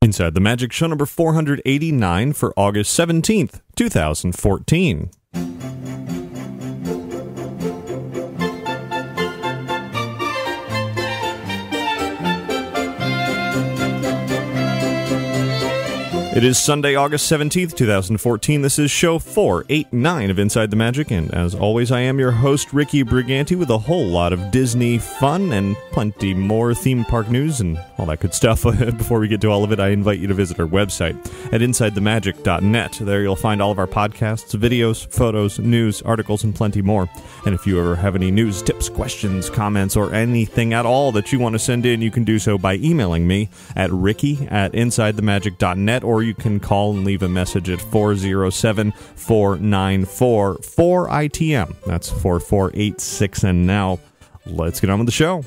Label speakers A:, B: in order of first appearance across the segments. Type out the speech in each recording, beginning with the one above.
A: Inside the Magic, show number 489 for August 17th, 2014. It is Sunday, August 17th, 2014. This is show 489 of Inside the Magic, and as always, I am your host, Ricky Briganti, with a whole lot of Disney fun and plenty more theme park news and all that good stuff. Before we get to all of it, I invite you to visit our website at InsideTheMagic.net. There you'll find all of our podcasts, videos, photos, news, articles, and plenty more. And if you ever have any news, tips, questions, comments, or anything at all that you want to send in, you can do so by emailing me at ricky@InsideTheMagic.net, or you can call and leave a message at 407-494-4ITM. That's 4486. And now, let's get on with the show.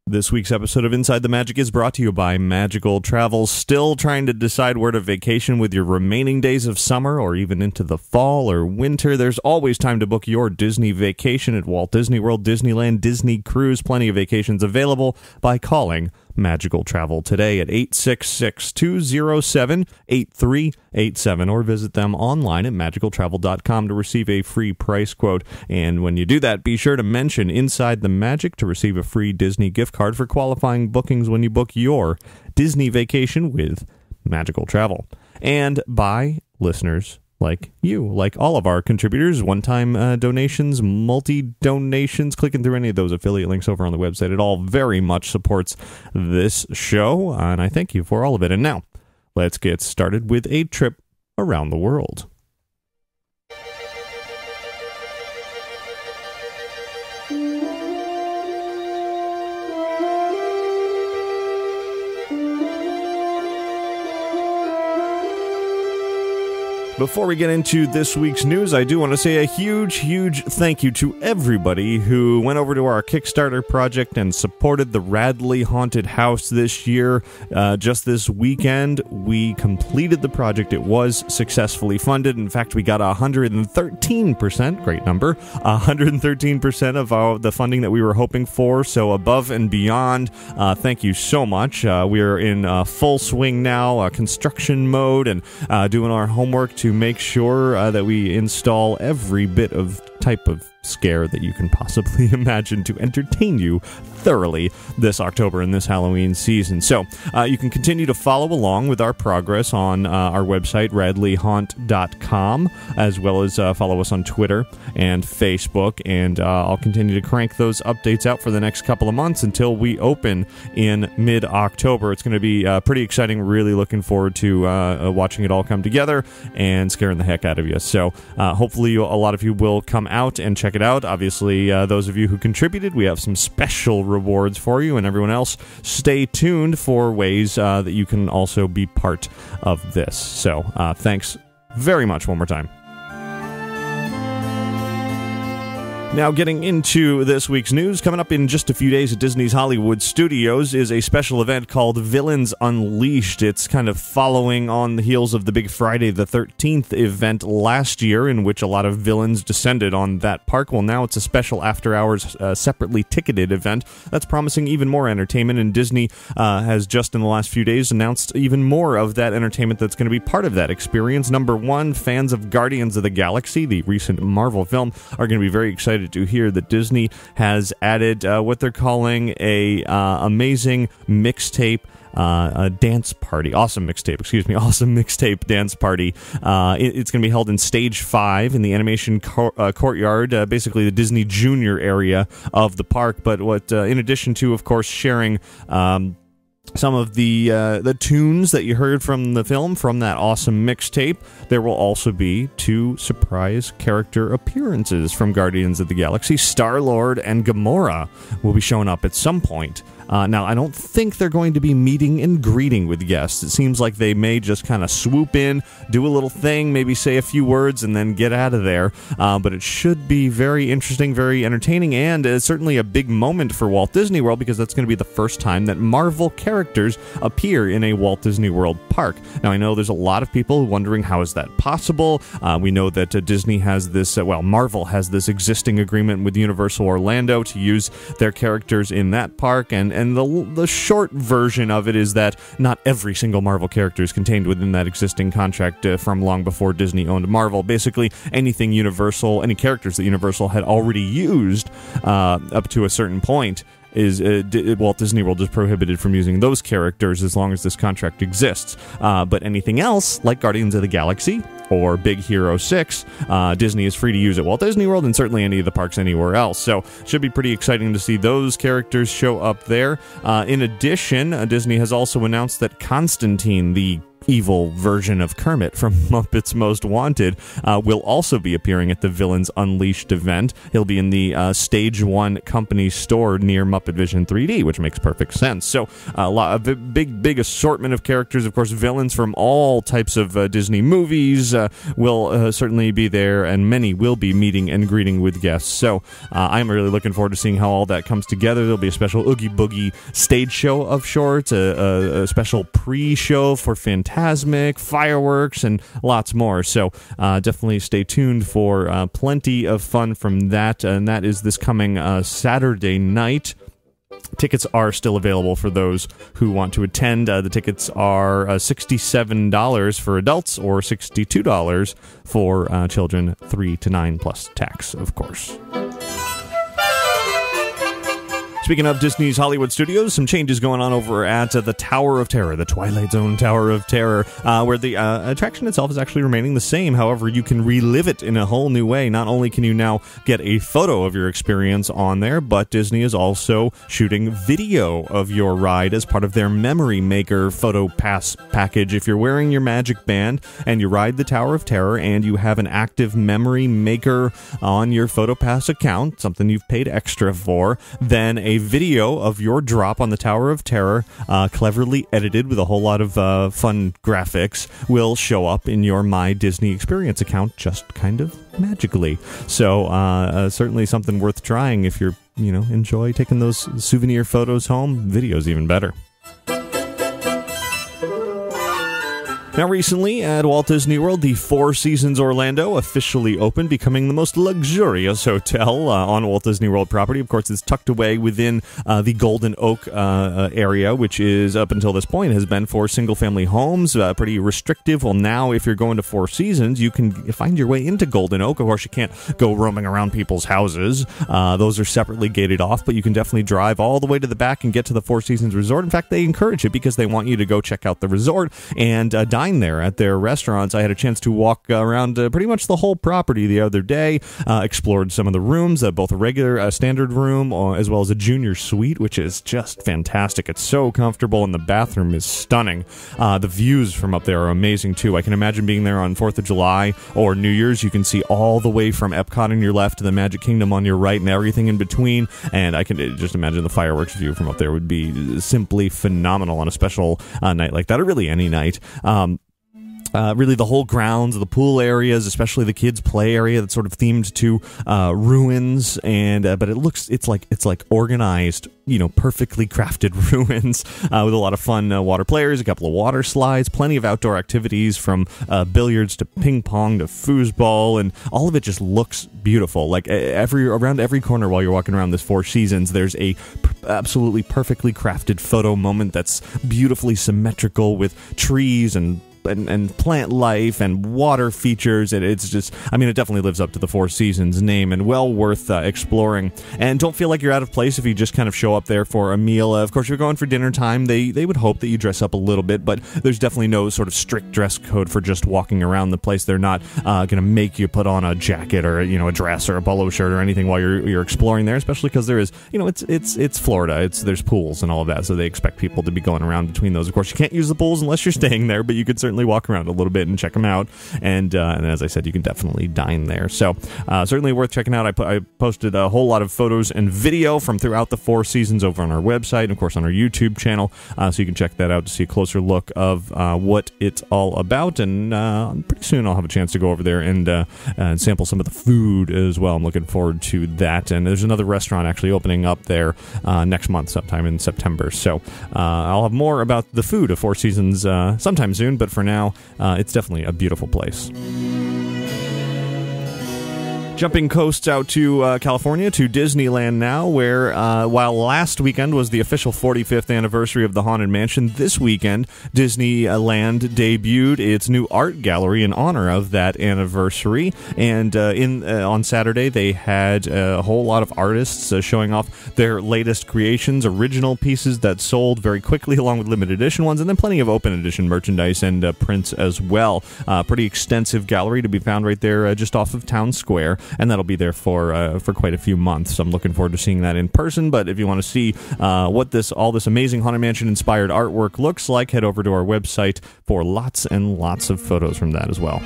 A: This week's episode of Inside the Magic is brought to you by Magical Travel. Still trying to decide where to vacation with your remaining days of summer or even into the fall or winter? There's always time to book your Disney vacation at Walt Disney World, Disneyland, Disney Cruise. Plenty of vacations available by calling Magical Travel today at 866-207-8387 or visit them online at magicaltravel.com to receive a free price quote. And when you do that, be sure to mention Inside the Magic to receive a free Disney gift card for qualifying bookings when you book your Disney vacation with Magical Travel. And by listeners like you, like all of our contributors, one-time donations, multi-donations, clicking through any of those affiliate links over on the website. It all very much supports this show, and I thank you for all of it. And now, let's get started with a trip around the world. Before we get into this week's news, I do want to say a huge thank you to everybody who went over to our Kickstarter project and supported the Radley Haunted House this year. Just this weekend, we completed the project. It was successfully funded. In fact, we got 113%, great number, 113% of the funding that we were hoping for, so above and beyond. Thank you so much. We are in full swing now, construction mode, and doing our homework to make sure that we install every bit of type of scare that you can possibly imagine to entertain you thoroughly this October and this Halloween season. So you can continue to follow along with our progress on our website, radleyhaunt.com, as well as follow us on Twitter and Facebook, and I'll continue to crank those updates out for the next couple of months until we open in mid-October. It's going to be pretty exciting. Really looking forward to watching it all come together and scaring the heck out of you. So hopefully a lot of you will come out and check it out. Obviously, those of you who contributed, we have some special rewards for you, and everyone else, stay tuned for ways that you can also be part of this. So thanks very much one more time. Now, getting into this week's news, coming up in just a few days at Disney's Hollywood Studios is a special event called Villains Unleashed. It's kind of following on the heels of the big Friday the 13th event last year, in which a lot of villains descended on that park. Well, now it's a special after-hours, separately ticketed event that's promising even more entertainment, and Disney has just in the last few days announced even more of that entertainment that's going to be part of that experience. Number one, fans of Guardians of the Galaxy, the recent Marvel film, are going to be very excited to hear that Disney has added what they're calling a amazing mixtape dance party. Awesome mixtape dance party. It's going to be held in Stage 5 in the animation courtyard, basically the Disney Junior area of the park. But what, in addition to, of course, sharing some of the tunes that you heard from the film, from that awesome mixtape, there will also be 2 surprise character appearances from Guardians of the Galaxy. Star-Lord and Gamora will be showing up at some point Now, I don't think they're going to be meeting and greeting with guests. It seems like they may just kind of swoop in, do a little thing, maybe say a few words, and then get out of there. But it should be very interesting, very entertaining, and certainly a big moment for Walt Disney World, because that's going to be the first time that Marvel characters appear in a Walt Disney World park. Now, I know there's a lot of people wondering how is that possible. We know that Disney has this, Marvel has this existing agreement with Universal Orlando to use their characters in that park, and the short version of it is that not every single Marvel character is contained within that existing contract from long before Disney owned Marvel. Basically, anything Universal, any characters that Universal had already used up to a certain point, is Walt Disney World is prohibited from using those characters as long as this contract exists. But anything else, like Guardians of the Galaxy or Big Hero 6, Disney is free to use at Walt Disney World and certainly any of the parks anywhere else. So should be pretty exciting to see those characters show up there. In addition, Disney has also announced that Constantine, the evil version of Kermit from Muppets Most Wanted, will also be appearing at the Villains Unleashed event. He'll be in the Stage 1 company store near Muppet Vision 3D, which makes perfect sense. So a big assortment of characters. Of course, villains from all types of Disney movies will certainly be there, and many will be meeting and greeting with guests. So I'm really looking forward to seeing how all that comes together. There'll be a special Oogie Boogie stage show of sorts, a special pre-show for Fantasmic, fireworks, and lots more. So definitely stay tuned for plenty of fun from that. And that is this coming Saturday night. Tickets are still available for those who want to attend. The tickets are $67 for adults or $62 for children 3 to 9 plus tax, of course. Speaking of Disney's Hollywood Studios, some changes going on over at the Tower of Terror, the Twilight Zone Tower of Terror, where the attraction itself is actually remaining the same. However, you can relive it in a whole new way. Not only can you now get a photo of your experience on there, but Disney is also shooting video of your ride as part of their Memory Maker photo pass package. If you're wearing your Magic Band and you ride the Tower of Terror and you have an active Memory Maker on your PhotoPass account, something you've paid extra for, then a video of your drop on the Tower of Terror, cleverly edited with a whole lot of fun graphics, will show up in your My Disney Experience account just kind of magically. So certainly something worth trying if you're, enjoy taking those souvenir photos home. Video's even better. Now, recently at Walt Disney World, the Four Seasons Orlando officially opened, becoming the most luxurious hotel on Walt Disney World property. Of course, it's tucked away within the Golden Oak area, which is, up until this point, has been for single-family homes, pretty restrictive. Well, now, if you're going to Four Seasons, you can find your way into Golden Oak. Of course, you can't go roaming around people's houses. Those are separately gated off, but you can definitely drive all the way to the back and get to the Four Seasons Resort. In fact, they encourage it because they want you to go check out the resort and dine there at their restaurants. I had a chance to walk around pretty much the whole property the other day, explored some of the rooms, both a regular standard room as well as a junior suite, which is just fantastic. It's so comfortable, and the bathroom is stunning. The views from up there are amazing too. I can imagine being there on 4th of July or New Year's. You can see all the way from Epcot on your left to the Magic Kingdom on your right and everything in between, and I can just imagine the fireworks view from up there would be simply phenomenal on a special night like that, or really any night. Really, the whole grounds, the pool areas, especially the kids' play area that's sort of themed to ruins, and but it's like organized, perfectly crafted ruins with a lot of fun water players, a couple of water slides, plenty of outdoor activities from billiards to ping pong to foosball, and all of it just looks beautiful. Like around every corner while you're walking around this Four Seasons, there's a absolutely perfectly crafted photo moment that's beautifully symmetrical with trees and plant life and water features, and it's just, it definitely lives up to the Four Seasons name, and well worth exploring. And don't feel like you're out of place if you just kind of show up there for a meal. Of course, if you're going for dinner time, they would hope that you dress up a little bit, but there's definitely no sort of strict dress code for just walking around the place. They're not going to make you put on a jacket or a dress or a polo shirt or anything while you're exploring there, especially because there is, it's Florida. There's pools and all of that, so they expect people to be going around between those. Of course, you can't use the pools unless you're staying there, but you could certainly certainly walk around a little bit and check them out. And as I said, you can definitely dine there. So certainly worth checking out. I posted a whole lot of photos and video from throughout the 4 seasons over on our website and, of course, on our YouTube channel. So you can check that out to see a closer look of what it's all about. And pretty soon I'll have a chance to go over there and sample some of the food as well. I'm looking forward to that. And there's another restaurant actually opening up there next month, sometime in September. So I'll have more about the food of 4 seasons sometime soon. But for now, it's definitely a beautiful place. Jumping coasts out to California, to Disneyland now, where while last weekend was the official 45th anniversary of the Haunted Mansion, this weekend Disneyland debuted its new art gallery in honor of that anniversary. And on Saturday, they had a whole lot of artists showing off their latest creations, original pieces that sold very quickly, along with limited edition ones, and then plenty of open edition merchandise and prints as well. Pretty extensive gallery to be found right there just off of Town Square. And that'll be there for quite a few months. I'm looking forward to seeing that in person. But if you want to see what all this amazing Haunted Mansion inspired artwork looks like, head over to our website for lots and lots of photos from that as well.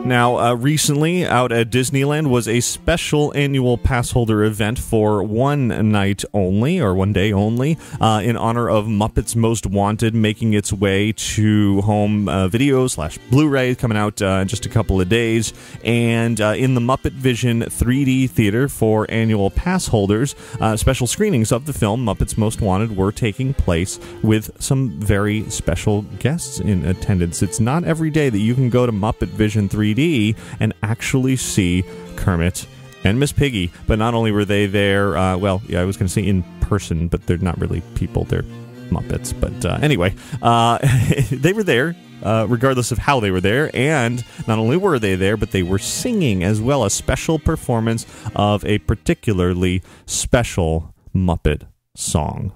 A: Now, recently out at Disneyland was a special annual pass holder event for one night only, or one day only, in honor of Muppets Most Wanted making its way to home video / Blu-ray coming out in just a couple of days. And in the Muppet Vision 3D Theater for annual pass holders, special screenings of the film Muppets Most Wanted were taking place with some very special guests in attendance. It's not every day that you can go to Muppet Vision 3D and actually see Kermit and Miss Piggy. But not only were they there, I was going to say in person, but they're not really people, they're Muppets. But anyway, they were there, regardless of how they were there. And not only were they there, but they were singing as well, a special performance of a particularly special Muppet song.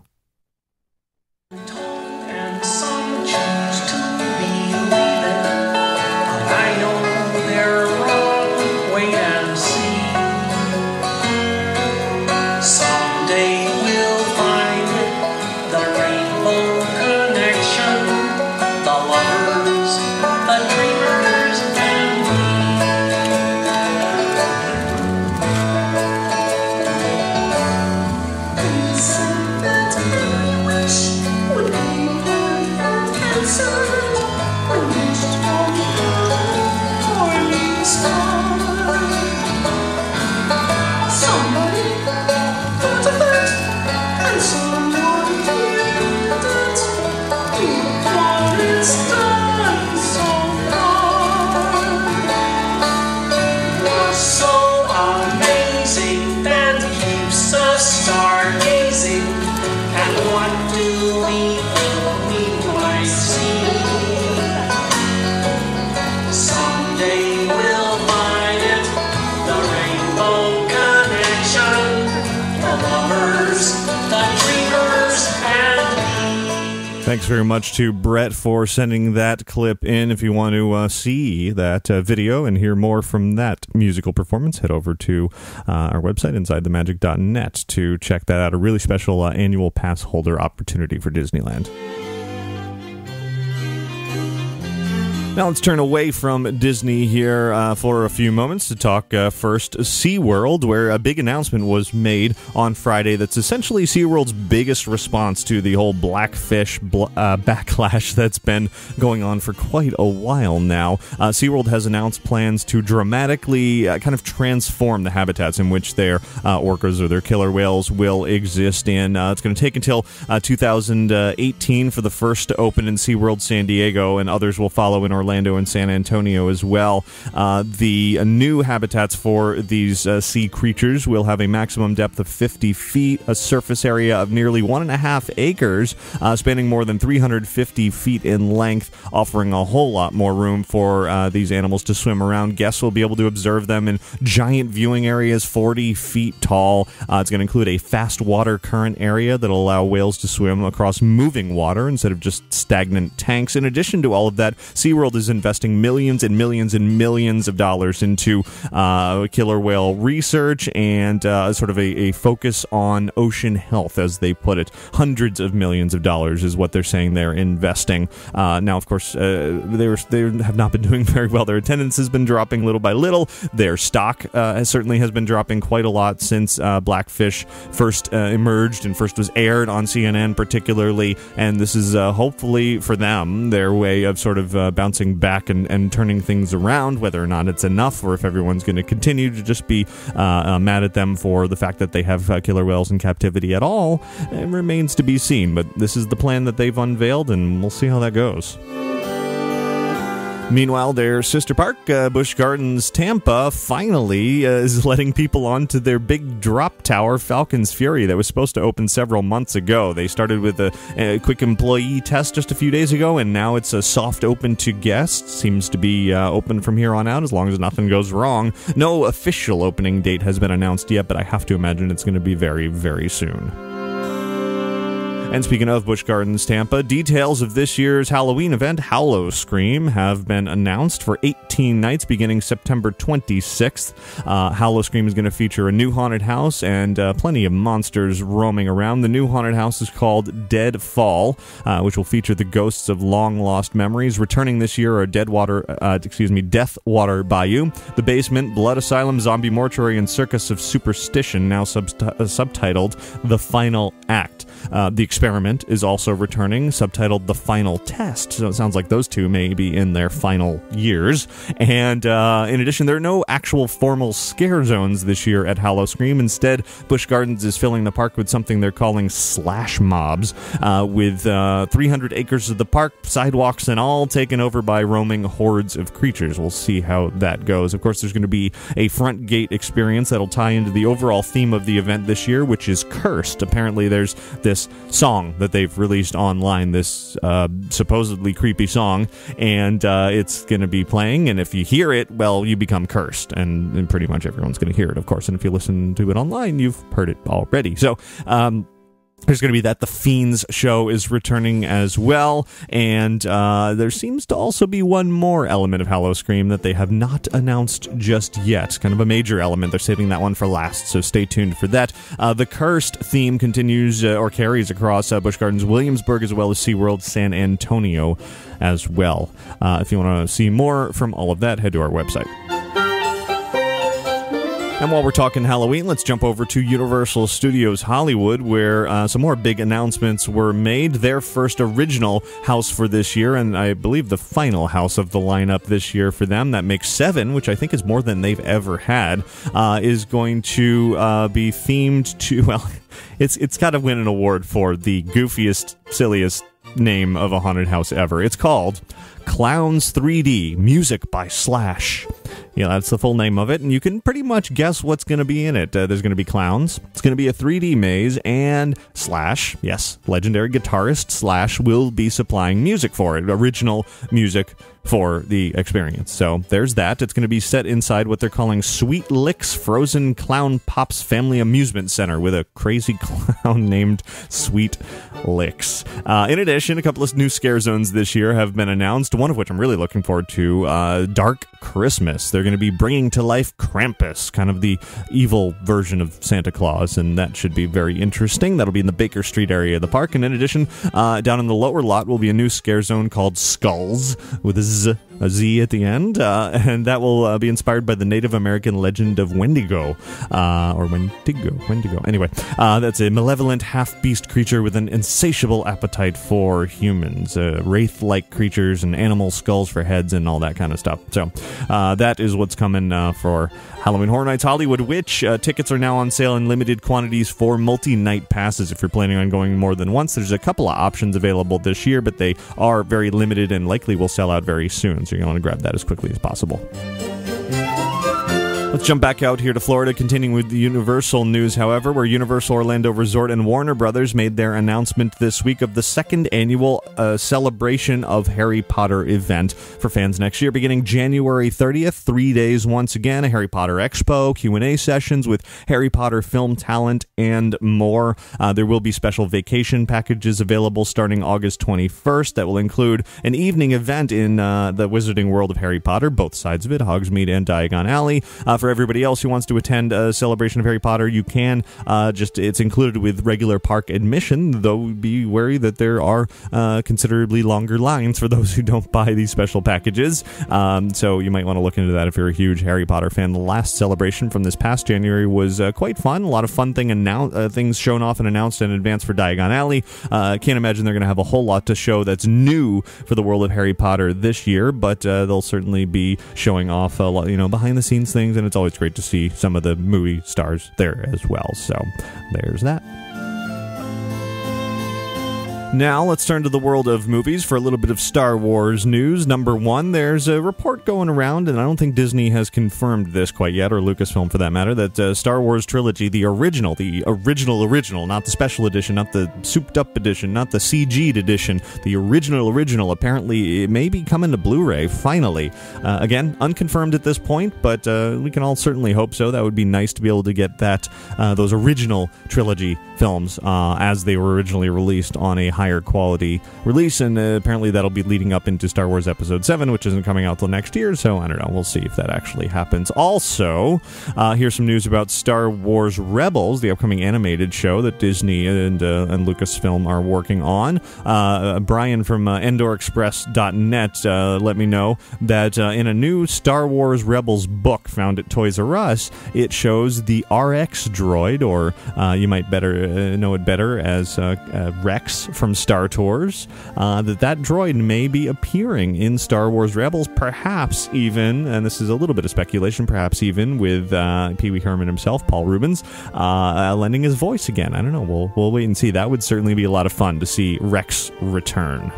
A: Thanks very much to Brett for sending that clip in. If you want to see that video and hear more from that musical performance, head over to our website, insidethemagic.net, to check that out. A really special annual pass holder opportunity for Disneyland. Now let's turn away from Disney here for a few moments to talk first SeaWorld, where a big announcement was made on Friday that's essentially SeaWorld's biggest response to the whole blackfish backlash that's been going on for quite a while now. SeaWorld has announced plans to dramatically kind of transform the habitats in which their orcas or their killer whales will exist in. It's going to take until 2018 for the first to open in SeaWorld San Diego, and others will follow in Orlando and San Antonio as well. The new habitats for these sea creatures will have a maximum depth of 50 feet, a surface area of nearly 1.5 acres, spanning more than 350 feet in length, offering a whole lot more room for these animals to swim around. Guests will be able to observe them in giant viewing areas 40 feet tall. It's going to include a fast water current area that will allow whales to swim across moving water instead of just stagnant tanks. In addition to all of that, SeaWorld world is investing millions and millions and millions of dollars into killer whale research and sort of a focus on ocean health, as they put it. Hundreds of millions of dollars is what they're saying they're investing. Now, of course, they have not been doing very well. Their attendance has been dropping little by little. Their stock certainly has been dropping quite a lot since Blackfish first emerged and first was aired on CNN particularly, and this is hopefully for them their way of sort of bouncing back and turning things around. Whether or not it's enough, or if everyone's going to continue to just be mad at them for the fact that they have killer whales in captivity at all, it remains to be seen. But this is the plan that they've unveiled, and we'll see how that goes. Meanwhile, their sister park, Busch Gardens Tampa, finally is letting people onto their big drop tower, Falcon's Fury, that was supposed to open several months ago. They started with a quick employee test just a few days ago, and now it's a soft open to guests. Seems to be open from here on out, as long as nothing goes wrong. No official opening date has been announced yet, but I have to imagine it's going to be very, very soon. And speaking of Busch Gardens Tampa, details of this year's Halloween event, Howl-O-Scream, have been announced for 18 nights beginning September 26th. Howl-O-Scream is going to feature a new haunted house and plenty of monsters roaming around. The new haunted house is called Dead Fall, which will feature the ghosts of long-lost memories. Returning this year are Death Water Bayou, The Basement, Blood Asylum, Zombie Mortuary, and Circus of Superstition, now subtitled The Final Act. The Experiment is also returning, subtitled The Final Test, so it sounds like those two may be in their final years. And in addition, there are no actual formal scare zones this year at Howl-O-Scream. Instead, Busch Gardens is filling the park with something they're calling slash mobs, with 300 acres of the park, sidewalks and all, taken over by roaming hordes of creatures. We'll see how that goes. Of course, there's going to be a front gate experience that'll tie into the overall theme of the event this year, which is cursed. Apparently, there's this song that they've released online, this supposedly creepy song, and it's going to be playing, and if you hear it, well, you become cursed, and pretty much everyone's going to hear it, of course, and if you listen to it online, you've heard it already. So there's going to be that. The Fiends show is returning as well, and there seems to also be one more element of Howl-O-Scream that they have not announced just yet. Kind of a major element. They're saving that one for last, so stay tuned for that. The Cursed theme continues or carries across Busch Gardens Williamsburg, as well as SeaWorld San Antonio as well. If you want to see more from all of that, head to our website. And while we're talking Halloween, let's jump over to Universal Studios Hollywood, where some more big announcements were made. Their first original house for this year, and I believe the final house of the lineup this year for them, that makes 7, which I think is more than they've ever had, is going to be themed to, well, it's got to win an award for the goofiest, silliest name of a haunted house ever. It's called Clowns 3D, Music by Slash. Yeah, that's the full name of it, and you can pretty much guess what's going to be in it. There's going to be clowns, it's going to be a 3D maze, and Slash, yes, legendary guitarist Slash, will be supplying music for it, original music for the experience. So there's that. It's going to be set inside what they're calling Sweet Licks Frozen Clown Pops Family Amusement Center, with a crazy clown named Sweet Licks. In addition, a couple of new scare zones this year have been announced, one of which I'm really looking forward to, Dark Christmas. They're going to be bringing to life Krampus, kind of the evil version of Santa Claus, and that should be very interesting. That'll be in the Baker Street area of the park. And in addition, down in the lower lot will be a new scare zone called Skulls, with a Z at the end, and that will be inspired by the Native American legend of Wendigo, or Wendigo. Anyway, that's a malevolent half-beast creature with an insatiable appetite for humans, wraith-like creatures and animal skulls for heads and all that kind of stuff. So that is what's coming for Halloween Horror Nights Hollywood, which tickets are now on sale in limited quantities for multi-night passes. If you're planning on going more than once, there's a couple of options available this year, but they are very limited and likely will sell out very soon, so you're going to want to grab that as quickly as possible. Let's jump back out here to Florida, continuing with the Universal news, however, where Universal Orlando Resort and Warner Brothers made their announcement this week of the second annual celebration of Harry Potter event for fans next year, beginning January 30th, 3 days once again, a Harry Potter Expo, Q&A sessions with Harry Potter film talent, and more. There will be special vacation packages available starting August 21st that will include an evening event in the Wizarding World of Harry Potter, both sides of it, Hogsmeade and Diagon Alley. For everybody else who wants to attend a celebration of Harry Potter, you can. It's included with regular park admission, though be wary that there are considerably longer lines for those who don't buy these special packages. So you might want to look into that if you're a huge Harry Potter fan. The last celebration from this past January was quite fun. A lot of fun things shown off and announced in advance for Diagon Alley. Can't imagine they're going to have a whole lot to show that's new for the world of Harry Potter this year, but they'll certainly be showing off a lot, behind the scenes things, and it's always great to see some of the movie stars there as well. So there's that. Now, let's turn to the world of movies for a little bit of Star Wars news. Number one, there's a report going around, and I don't think Disney has confirmed this quite yet, or Lucasfilm for that matter, that Star Wars trilogy, the original, not the special edition, not the souped-up edition, not the CG'd edition, the original, apparently it may be coming to Blu-ray, finally. Again, unconfirmed at this point, but we can all certainly hope so. That would be nice to be able to get those original trilogy films as they were originally released on a higher quality release, and apparently that'll be leading up into Star Wars Episode 7, which isn't coming out till next year, so I don't know, we'll see if that actually happens. Also, here's some news about Star Wars Rebels, the upcoming animated show that Disney and Lucasfilm are working on. Brian from EndorExpress.net let me know that in a new Star Wars Rebels book found at Toys R Us, it shows the RX droid, or you might know it better as Rex from Star Tours, that droid may be appearing in Star Wars Rebels, perhaps even, and this is a little bit of speculation, perhaps even with Pee Wee Herman himself, Paul Rubens, lending his voice again. I don't know, we'll wait and see. That would certainly be a lot of fun to see Rex return.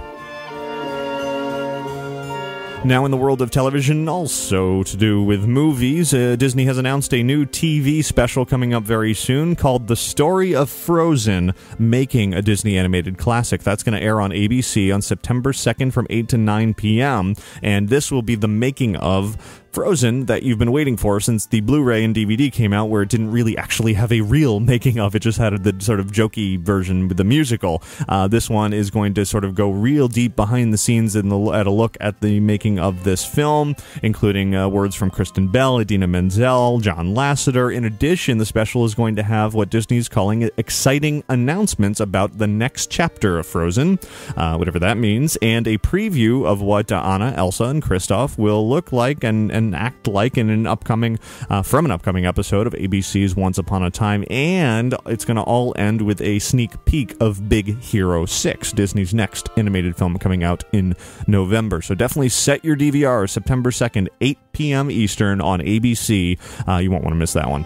A: Now in the world of television, also to do with movies, Disney has announced a new TV special coming up very soon called The Story of Frozen, Making a Disney Animated Classic. That's going to air on ABC on September 2nd from 8 to 9 p.m., and this will be the making of Frozen that you've been waiting for since the Blu-ray and DVD came out, where it didn't really actually have a real making of. It just had the sort of jokey version with the musical. This one is going to sort of go real deep behind the scenes at a look at the making of this film, including words from Kristen Bell, Idina Menzel, John Lasseter. In addition, the special is going to have what Disney's calling exciting announcements about the next chapter of Frozen, whatever that means, and a preview of what Anna, Elsa, and Kristoff will look like and act like in an upcoming episode of ABC's Once Upon a Time, and it's going to all end with a sneak peek of Big Hero 6, Disney's next animated film coming out in November. So definitely set your DVR, September 2nd, 8 p.m. Eastern on ABC. You won't want to miss that one.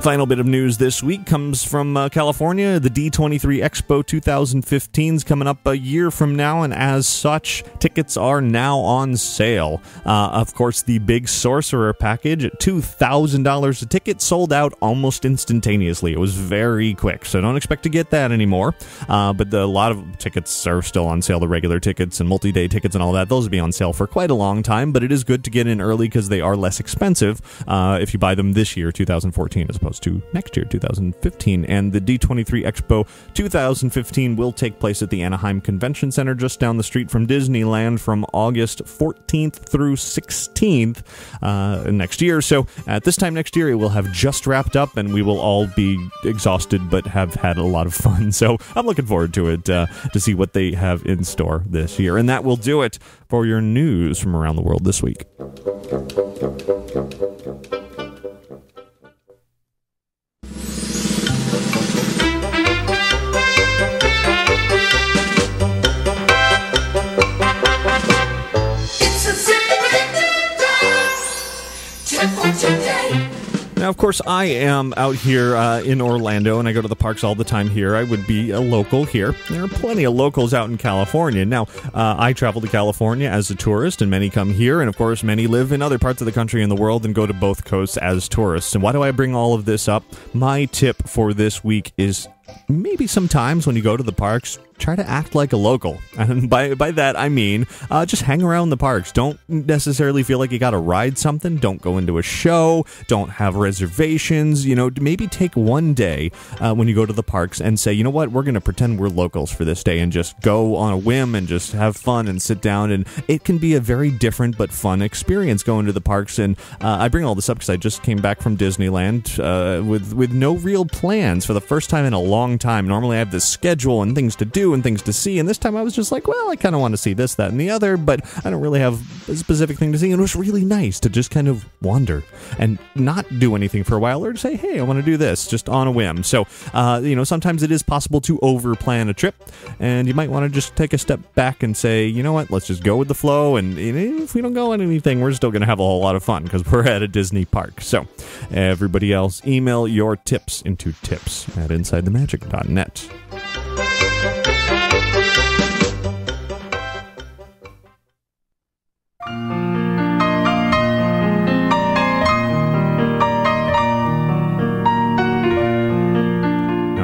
A: Final bit of news this week comes from California. The D23 Expo 2015 is coming up a year from now, and as such, tickets are now on sale. Of course, the Big Sorcerer package at $2,000 a ticket sold out almost instantaneously. It was very quick, so don't expect to get that anymore. But a lot of tickets are still on sale. The regular tickets and multi-day tickets and all that, those will be on sale for quite a long time, but it is good to get in early because they are less expensive if you buy them this year, 2014, as opposed to next year, 2015. And the D23 Expo 2015 will take place at the Anaheim Convention Center just down the street from Disneyland from August 14th through 16th next year. So at this time next year, it will have just wrapped up and we will all be exhausted but have had a lot of fun. So I'm looking forward to it, to see what they have in store this year. And that will do it for your news from around the world this week.
B: Today.
A: Now, of course, I am out here in Orlando, and I go to the parks all the time here. I would be a local here. There are plenty of locals out in California. Now, I travel to California as a tourist, and many come here, and of course, many live in other parts of the country and the world and go to both coasts as tourists. And why do I bring all of this up? My tip for this week is maybe sometimes when you go to the parks, try to act like a local. And by that, I mean, just hang around the parks. Don't necessarily feel like you gotta ride something. Don't go into a show. Don't have reservations. You know, maybe take one day when you go to the parks and say, you know what, we're gonna pretend we're locals for this day and just go on a whim and just have fun and sit down. And it can be a very different but fun experience going to the parks. And I bring all this up because I just came back from Disneyland with no real plans for the first time in a long time. Normally I have this schedule and things to do and things to see, and this time I was just like, well, I kind of want to see this, that, and the other, but I don't really have a specific thing to see, and it was really nice to just kind of wander and not do anything for a while, or to say, hey, I want to do this, just on a whim. So, you know, sometimes it is possible to over-plan a trip, and you might want to just take a step back and say, you know what, let's just go with the flow, and if we don't go on anything, we're still going to have a whole lot of fun, because we're at a Disney park. So, everybody else, email your tips into tips@insidethemagic.net.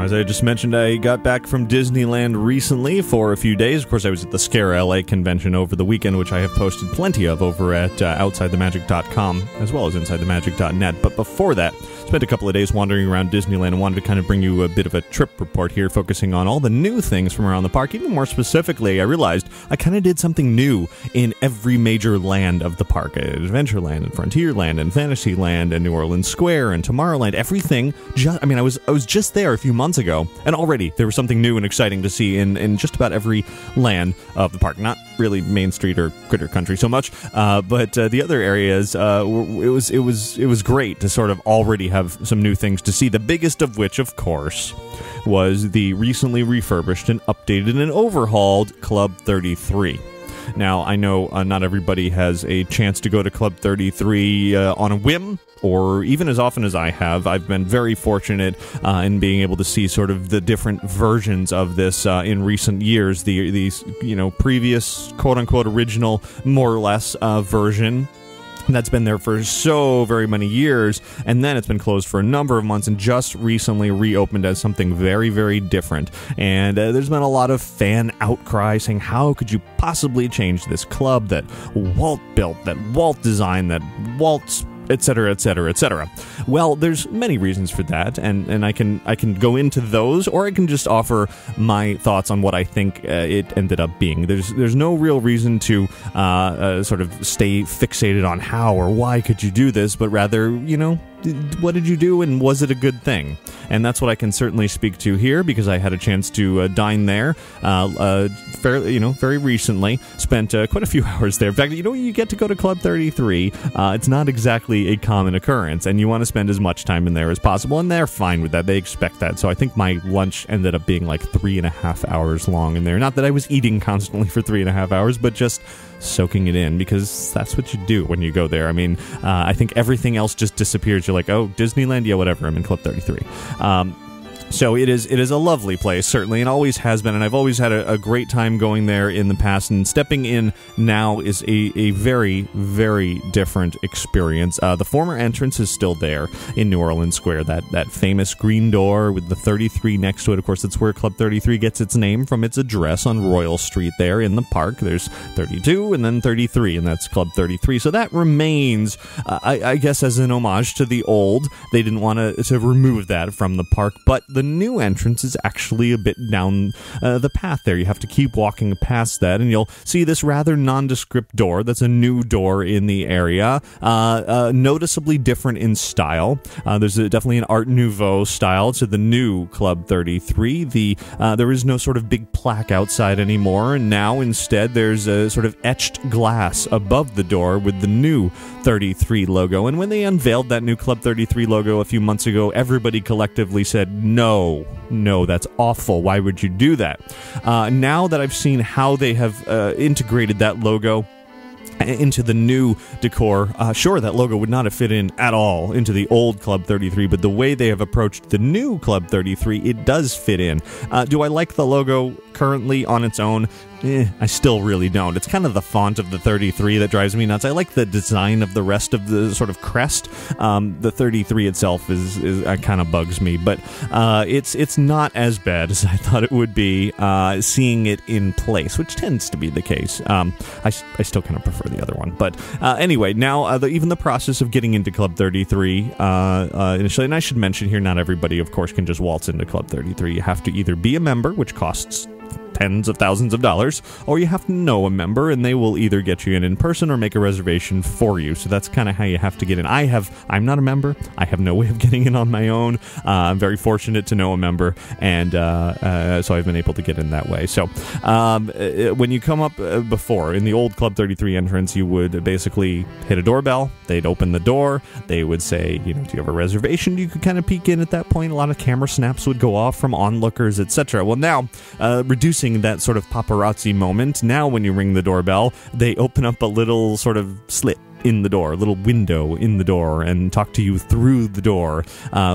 A: As I just mentioned, I got back from Disneyland recently for a few days. Of course, I was at the Scare LA convention over the weekend, which I have posted plenty of over at OutsideTheMagic.com, as well as InsideTheMagic.net. But before that, spent a couple of days wandering around Disneyland and wanted to kind of bring you a bit of a trip report here, focusing on all the new things from around the park. Even more specifically, I realized I kind of did something new in every major land of the park. Adventureland and Frontierland and Fantasyland and New Orleans Square and Tomorrowland. Everything. I was just there a few months ago, and already there was something new and exciting to see in just about every land of the park. Not really Main Street or Critter Country so much, but the other areas, it was great to sort of already have some new things to see. The biggest of which, of course, was the recently refurbished and updated and overhauled Club 33. Now, I know not everybody has a chance to go to Club 33 on a whim, or even as often as I have. I've been very fortunate in being able to see sort of the different versions of this in recent years. These previous quote-unquote original, more or less, version that's been there for so very many years, and then it's been closed for a number of months and just recently reopened as something very, very different. And there's been a lot of fan outcry saying, how could you possibly change this club that Walt built, that Walt designed, that Walt's etc., etc., etc. Well, there's many reasons for that, and I can go into those, or I can just offer my thoughts on what I think it ended up being. There's no real reason to sort of stay fixated on how or why could you do this, but rather, what did you do and was it a good thing? And that's what I can certainly speak to here, because I had a chance to dine there very recently. Spent quite a few hours there. In fact, you get to go to Club 33. It's not exactly a common occurrence, and you want to spend as much time in there as possible, and they're fine with that. They expect that. So I think my lunch ended up being like 3.5 hours long in there. Not that I was eating constantly for 3.5 hours, but just soaking it in, because that's what you do when you go there. I mean, I think everything else just disappears. You're like, oh, Disneyland? Yeah, whatever. I'm in Club 33. So it is a lovely place, certainly, and always has been, and I've always had a great time going there in the past, and stepping in now is a very, very different experience. The former entrance is still there in New Orleans Square, that famous green door with the 33 next to it. Of course, that's where Club 33 gets its name, from its address on Royal Street there in the park. There's 32 and then 33, and that's Club 33. So that remains, I guess, as an homage to the old. They didn't want to remove that from the park, but the new entrance is actually a bit down the path there. You have to keep walking past that, and you'll see this rather nondescript door that's a new door in the area, noticeably different in style. There's definitely an Art Nouveau style to the new Club 33. There is no sort of big plaque outside anymore, and now instead there's a sort of etched glass above the door with the new 33 logo. And when they unveiled that new Club 33 logo a few months ago, everybody collectively said, no, that's awful. Why would you do that? Now that I've seen how they have integrated that logo into the new decor. Sure, that logo would not have fit in at all into the old Club 33, but the way they have approached the new Club 33, it does fit in. Do I like the logo currently on its own? I still really don't. It's kind of the font of the 33 that drives me nuts. I like the design of the rest of the sort of crest. The 33 itself is kind of bugs me, but it's not as bad as I thought it would be seeing it in place, which tends to be the case. I still kind of prefer the other one, but anyway, now even the process of getting into Club 33 initially, and I should mention here, not everybody, of course, can just waltz into Club 33. You have to either be a member, which costs tens of thousands of dollars, or you have to know a member, and they will either get you in person or make a reservation for you. So that's kind of how you have to get in. I'm not a member. I have no way of getting in on my own. I'm very fortunate to know a member, and so I've been able to get in that way. So when you come up before, in the old Club 33 entrance, you would basically hit a doorbell. They'd open the door. They would say, do you have a reservation? You could kind of peek in at that point. A lot of camera snaps would go off from onlookers, etc. Well, now, reducing that sort of paparazzi moment, now when you ring the doorbell, they open up a little sort of slit in the door, a little window in the door, and talk to you through the door,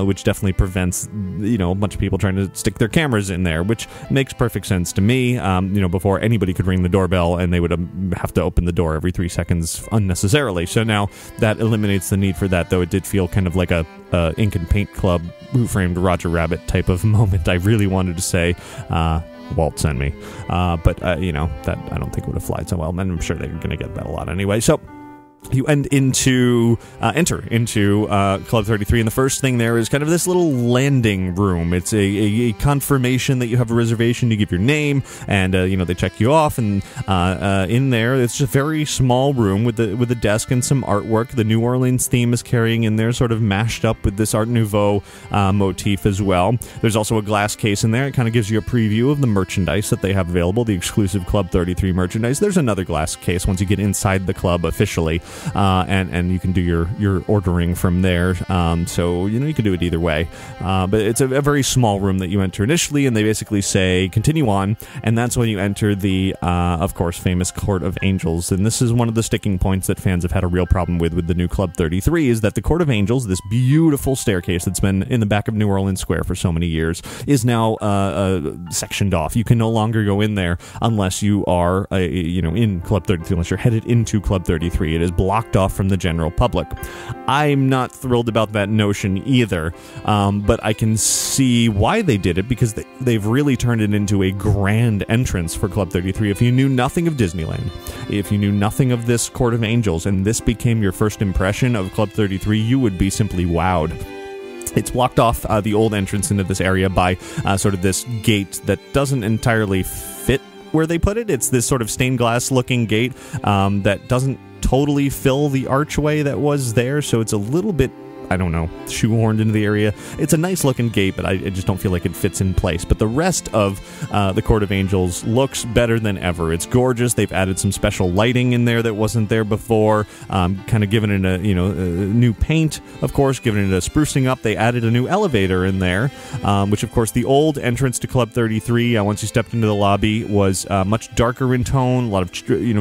A: which definitely prevents, a bunch of people trying to stick their cameras in there, which makes perfect sense to me. Before anybody could ring the doorbell, and they would have to open the door every 3 seconds unnecessarily. So now that eliminates the need for that, though it did feel kind of like a Ink and Paint Club Who Framed Roger Rabbit type of moment. I really wanted to say, Walt sent me. But that I don't think would have flied so well, and I'm sure they're going to get that a lot anyway. So you enter into Club 33, and the first thing there is kind of this little landing room. It's a confirmation that you have a reservation. You give your name, and they check you off, and in there, it's a very small room with a desk and some artwork. The New Orleans theme is carrying in there, sort of mashed up with this Art Nouveau motif as well. There's also a glass case in there. It kind of gives you a preview of the merchandise that they have available, the exclusive Club 33 merchandise. There's another glass case once you get inside the club officially. And you can do your ordering from there. So, you can do it either way. But it's a very small room that you enter initially, and they basically say, continue on, and that's when you enter the, of course, famous Court of Angels. And this is one of the sticking points that fans have had a real problem with the new Club 33, is that the Court of Angels, this beautiful staircase that's been in the back of New Orleans Square for so many years, is now sectioned off. You can no longer go in there unless you are, in Club 33, unless you're headed into Club 33. It is blocked off from the general public. I'm not thrilled about that notion either, but I can see why they did it, because they've really turned it into a grand entrance for Club 33. If you knew nothing of Disneyland, if you knew nothing of this Court of Angels, and this became your first impression of Club 33, you would be simply wowed. It's blocked off the old entrance into this area by sort of this gate that doesn't entirely fit where they put it. It's this sort of stained glass looking gate that doesn't totally fill the archway that was there, so it's a little bit, I don't know, shoehorned into the area. It's a nice looking gate, but I just don't feel like it fits in place. But the rest of the Court of Angels looks better than ever. It's gorgeous. They've added some special lighting in there that wasn't there before, kind of given it a new paint, of course, giving it a sprucing up. They added a new elevator in there, which of course the old entrance to Club 33, once you stepped into the lobby, was much darker in tone, a lot of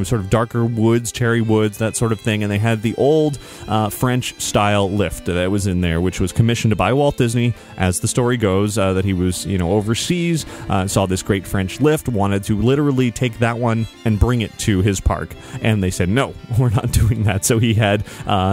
A: sort of darker woods, cherry woods, that sort of thing. And they had the old French style lift that was in there, which was commissioned by Walt Disney, as the story goes, that he was, overseas, saw this great French lift, wanted to literally take that one and bring it to his park. And they said, no, we're not doing that. So he had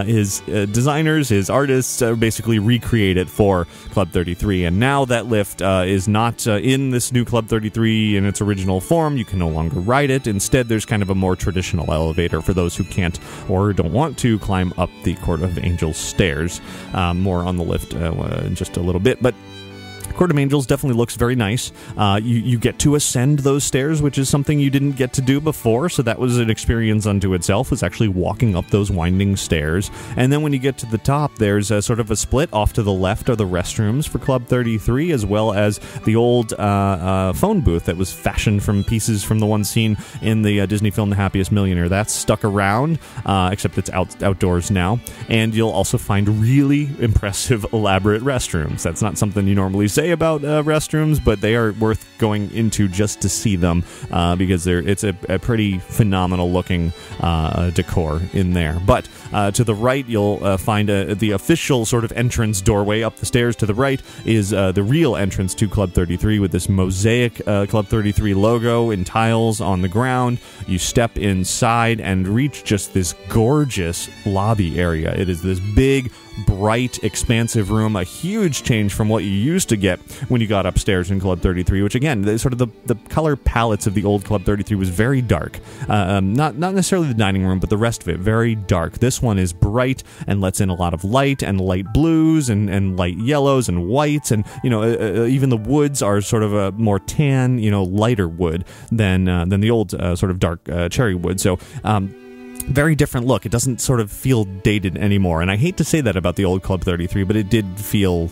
A: his designers, his artists, basically recreate it for Club 33. And now that lift is not in this new Club 33 in its original form. You can no longer ride it. Instead, there's kind of a more traditional elevator for those who can't or don't want to climb up the Court of Angels stairs. More on the lift in just a little bit, but Court of Angels definitely looks very nice. You get to ascend those stairs, which is something you didn't get to do before, so that was an experience unto itself, was actually walking up those winding stairs. And then when you get to the top, there's a sort of a split. Off to the left are the restrooms for Club 33, as well as the old phone booth that was fashioned from pieces from the one scene in the Disney film The Happiest Millionaire. That's stuck around, except it's outdoors now. And you'll also find really impressive, elaborate restrooms. That's not something you normally say say about restrooms, but they are worth going into just to see them because it's a pretty phenomenal looking decor in there. But to the right, you'll find the official sort of entrance doorway. Up the stairs to the right is the real entrance to Club 33 with this mosaic Club 33 logo in tiles on the ground. You step inside and reach just this gorgeous lobby area. It is this big, bright, expansive room, a huge change from what you used to get when you got upstairs in Club 33, which again, the color palettes of the old Club 33 was very dark. Not necessarily the dining room, but the rest of it, very dark. This one is bright and lets in a lot of light and light blues and light yellows and whites, and even the woods are sort of a more tan, lighter wood than the old sort of dark cherry wood. So very different look. It doesn't sort of feel dated anymore, and I hate to say that about the old Club 33, but it did feel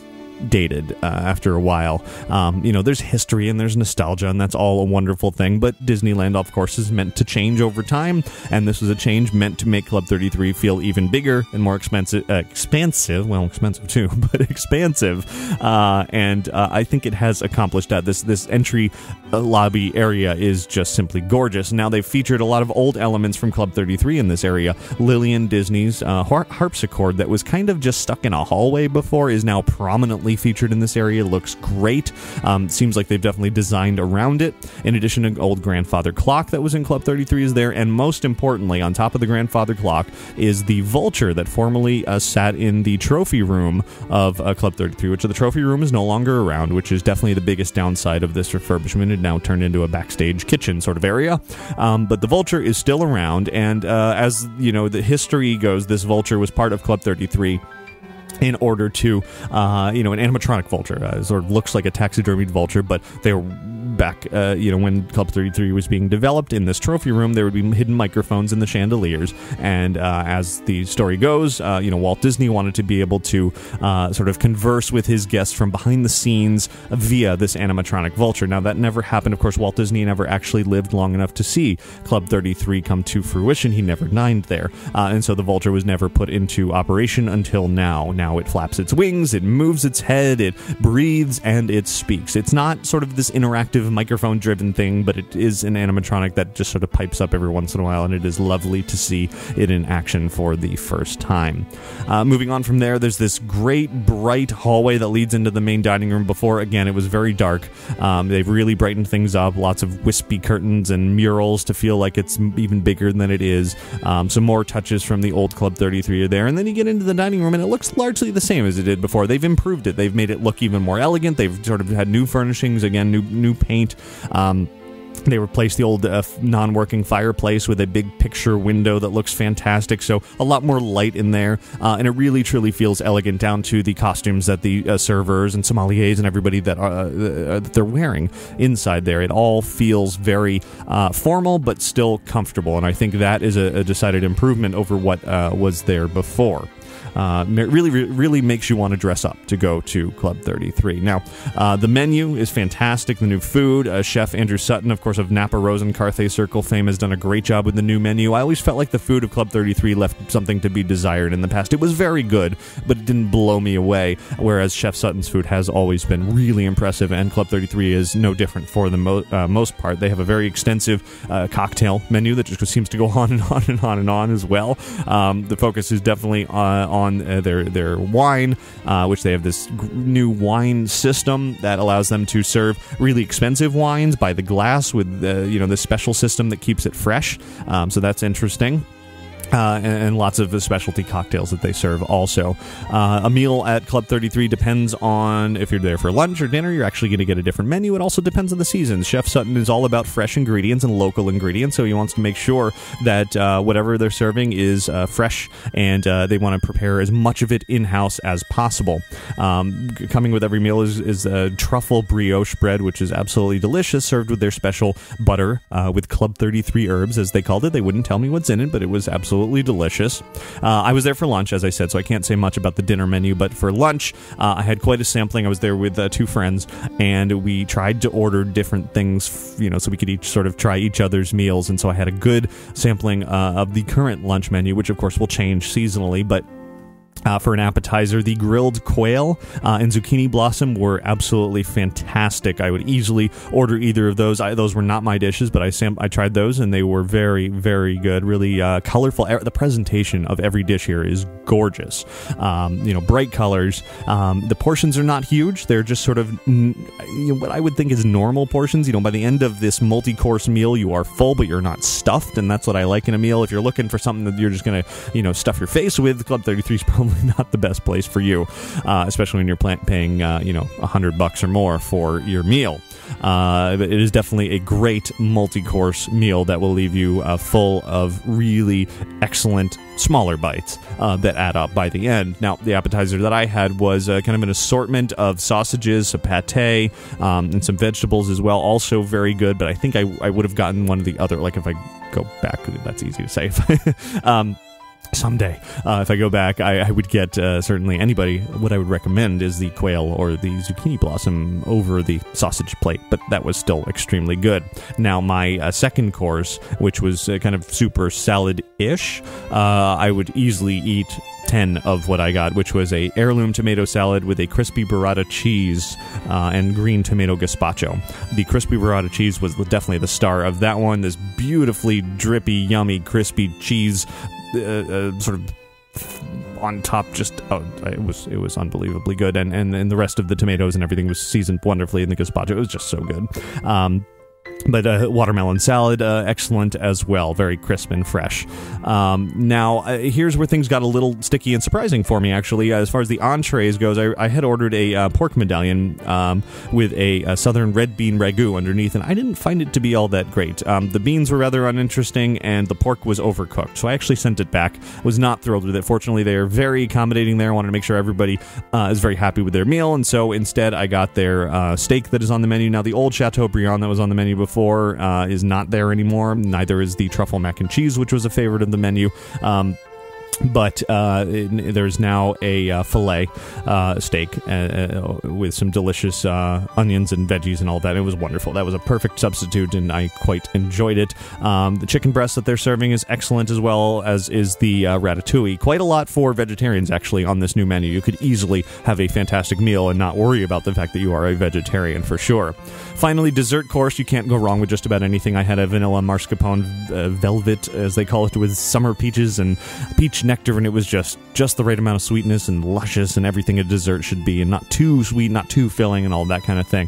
A: dated after a while. There's history and there's nostalgia, and that's all a wonderful thing, but Disneyland, of course, is meant to change over time, and this was a change meant to make Club 33 feel even bigger and more expansive, well, expensive too, but expansive, and I think it has accomplished that. This entry lobby area is just simply gorgeous. Now they've featured a lot of old elements from Club 33 in this area. Lillian Disney's harpsichord that was kind of just stuck in a hallway before is now prominently featured in this area. Looks great. Seems like they've definitely designed around it. In addition, an old grandfather clock that was in Club 33 is there, and most importantly, on top of the grandfather clock is the vulture that formerly sat in the trophy room of Club 33, which the trophy room is no longer around, which is definitely the biggest downside of this refurbishment. It now turned into a backstage kitchen sort of area, but the vulture is still around, and as the history goes, this vulture was part of Club 33 in order to, an animatronic vulture. Sort of looks like a taxidermied vulture, but they were back, when Club 33 was being developed in this trophy room, there would be hidden microphones in the chandeliers, and as the story goes, Walt Disney wanted to be able to sort of converse with his guests from behind the scenes via this animatronic vulture. Now, that never happened. Of course, Walt Disney never actually lived long enough to see Club 33 come to fruition. He never dined there, and so the vulture was never put into operation until now. Now it flaps its wings, it moves its head, it breathes, and it speaks. It's not sort of this interactive microphone-driven thing, but it is an animatronic that just sort of pipes up every once in a while, and it is lovely to see it in action for the first time. Moving on from there, there's this great, bright hallway that leads into the main dining room. Before, again, it was very dark. They've really brightened things up, lots of wispy curtains and murals to feel like it's even bigger than it is. Some more touches from the old Club 33 are there, and then you get into the dining room, and it looks largely the same as it did before. They've improved it. They've made it look even more elegant. They've sort of had new furnishings, again, new paint. They replaced the old non-working fireplace with a big picture window that looks fantastic, so a lot more light in there, and it really truly feels elegant down to the costumes that the servers and sommeliers and everybody that they're wearing inside there. It all feels very formal but still comfortable, and I think that is a decided improvement over what was there before. Really makes you want to dress up to go to Club 33. Now, the menu is fantastic. The new food, Chef Andrew Sutton, of course, of Napa Rose and Carthay Circle fame, has done a great job with the new menu. I always felt like the food of Club 33 left something to be desired in the past. It was very good, but it didn't blow me away, whereas Chef Sutton's food has always been really impressive, and Club 33 is no different for the most part. They have a very extensive cocktail menu that just seems to go on and on and on and on as well. The focus is definitely on their wine, which they have this new wine system that allows them to serve really expensive wines by the glass with this special system that keeps it fresh. So that's interesting. And lots of the specialty cocktails that they serve also. A meal at Club 33 depends on if you're there for lunch or dinner. You're actually going to get a different menu. It also depends on the seasons. Chef Sutton is all about fresh ingredients and local ingredients, so he wants to make sure that whatever they're serving is fresh, and they want to prepare as much of it in-house as possible. Coming with every meal is a truffle brioche bread, which is absolutely delicious, served with their special butter with Club 33 herbs, as they called it. They wouldn't tell me what's in it, but it was absolutely delicious. I was there for lunch, as I said, so I can't say much about the dinner menu, but for lunch, I had quite a sampling. I was there with two friends, and we tried to order different things, so we could each sort of try each other's meals, and so I had a good sampling of the current lunch menu, which of course will change seasonally, but For an appetizer, the grilled quail and zucchini blossom were absolutely fantastic. I would easily order either of those. Those were not my dishes, but I tried those, and they were very, very good. Really colorful. The presentation of every dish here is gorgeous. Bright colors. The portions are not huge. They're just sort of what I would think is normal portions. By the end of this multi-course meal, you are full, but you're not stuffed, and that's what I like in a meal. If you're looking for something that you're just going to, stuff your face with, Club 33 is probably not the best place for you, especially when you're paying $100 or more for your meal. But it is definitely a great multi-course meal that will leave you full of really excellent smaller bites that add up by the end. Now, the appetizer that I had was kind of an assortment of sausages, a pate, and some vegetables as well. Also very good, but I think I would have gotten one of the other, like if I go back, that's easy to say. Someday, if I go back, I would get certainly anybody. What I would recommend is the quail or the zucchini blossom over the sausage plate, but that was still extremely good. Now, my second course, which was kind of super salad-ish, I would easily eat 10 of what I got, which was a heirloom tomato salad with a crispy burrata cheese and green tomato gazpacho. The crispy burrata cheese was definitely the star of that one. This beautifully drippy, yummy, crispy cheese sort of on top, it was unbelievably good, and the rest of the tomatoes and everything was seasoned wonderfully in the gazpacho. It was just so good. But watermelon salad, excellent as well. Very crisp and fresh. Now, here's where things got a little sticky and surprising for me, actually. As far as the entrees goes, I had ordered a pork medallion with a southern red bean ragu underneath, and I didn't find it to be all that great. The beans were rather uninteresting, and the pork was overcooked, so I actually sent it back. Was not thrilled with it. Fortunately, they are very accommodating there. I wanted to make sure everybody is very happy with their meal, and so instead I got their steak that is on the menu. Now, the old Chateaubriand that was on the menu before is not there anymore. Neither is the truffle mac and cheese, which was a favorite of the menu. But there's now a filet steak with some delicious onions and veggies and all that. It was wonderful. That was a perfect substitute, and I quite enjoyed it. The chicken breast that they're serving is excellent, as well as is the ratatouille. Quite a lot for vegetarians, actually, on this new menu. You could easily have a fantastic meal and not worry about the fact that you are a vegetarian, for sure. Finally, dessert course. You can't go wrong with just about anything. I had a vanilla mascarpone velvet, as they call it, with summer peaches and peach nectar, and it was just the right amount of sweetness and luscious and everything a dessert should be, and not too sweet, not too filling, and all that kind of thing.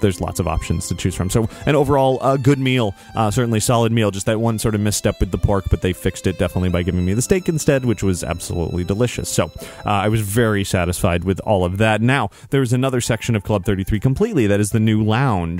A: There's lots of options to choose from. So, an overall good meal, certainly solid meal. Just that one sort of misstep with the pork, but they fixed it definitely by giving me the steak instead, which was absolutely delicious. So, I was very satisfied with all of that. Now, there's another section of Club 33 completely that is the new lounge.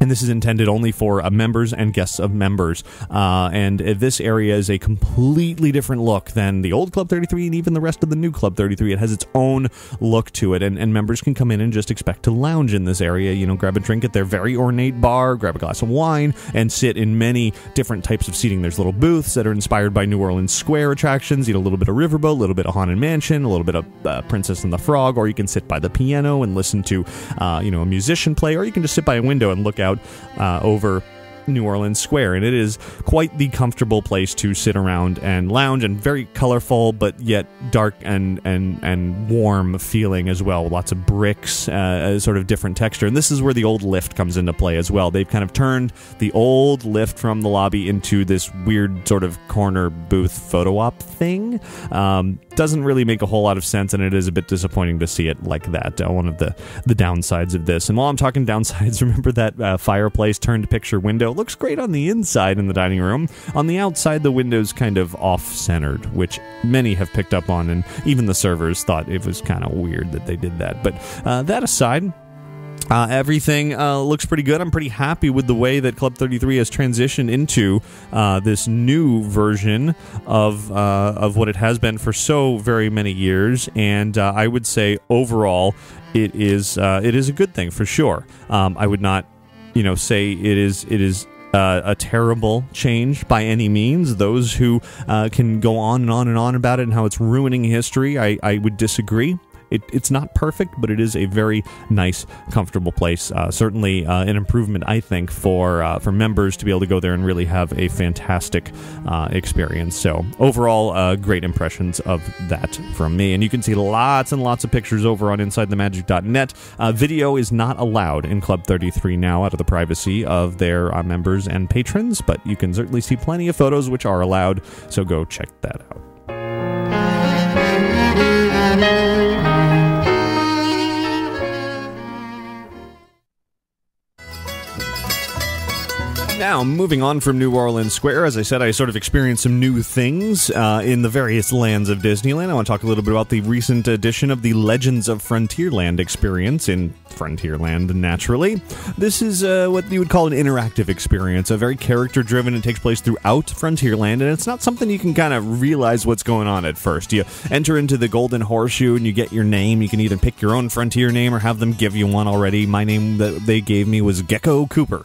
A: And this is intended only for members and guests of members. And this area is a completely different look than the old Club 33 and even the rest of the new Club 33. It has its own look to it. And members can come in and just expect to lounge in this area. Grab a drink at their very ornate bar, grab a glass of wine, and sit in many different types of seating. There's little booths that are inspired by New Orleans Square attractions. Eat a little bit of Riverboat, a little bit of Haunted Mansion, a little bit of Princess and the Frog. Or you can sit by the piano and listen to, a musician play. Or you can just sit by a window and look out over New Orleans Square, and it is quite the comfortable place to sit around and lounge, and very colorful, but yet dark and warm feeling as well. Lots of bricks, sort of different texture, and this is where the old lift comes into play as well. They've kind of turned the old lift from the lobby into this weird sort of corner booth photo op thing. Doesn't really make a whole lot of sense, and it is a bit disappointing to see it like that. One of the downsides of this. And while I'm talking downsides, remember that fireplace turned picture window? Looks great on the inside in the dining room. On the outside, the window's kind of off-centered, which many have picked up on, and even the servers thought it was kind of weird that they did that. But that aside, everything looks pretty good. I'm pretty happy with the way that Club 33 has transitioned into this new version of what it has been for so very many years, and I would say overall it is a good thing for sure. I would not say it is a terrible change by any means. Those who can go on and on and on about it and how it's ruining history, I would disagree. It's not perfect, but it is a very nice, comfortable place. Certainly an improvement, I think, for members to be able to go there and really have a fantastic experience. So overall, great impressions of that from me. And you can see lots and lots of pictures over on InsideTheMagic.net. Video is not allowed in Club 33 now out of the privacy of their members and patrons, but you can certainly see plenty of photos which are allowed, so go check that out. Now, moving on from New Orleans Square, as I said, I sort of experienced some new things in the various lands of Disneyland. I want to talk a little bit about the recent edition of the Legends of Frontierland experience in Frontierland, naturally. This is what you would call an interactive experience, a very character-driven. It takes place throughout Frontierland, and it's not something you can kind of realize what's going on at first. You enter into the Golden Horseshoe, and you get your name. You can either pick your own Frontier name or have them give you one already. My name that they gave me was Gecko Cooper.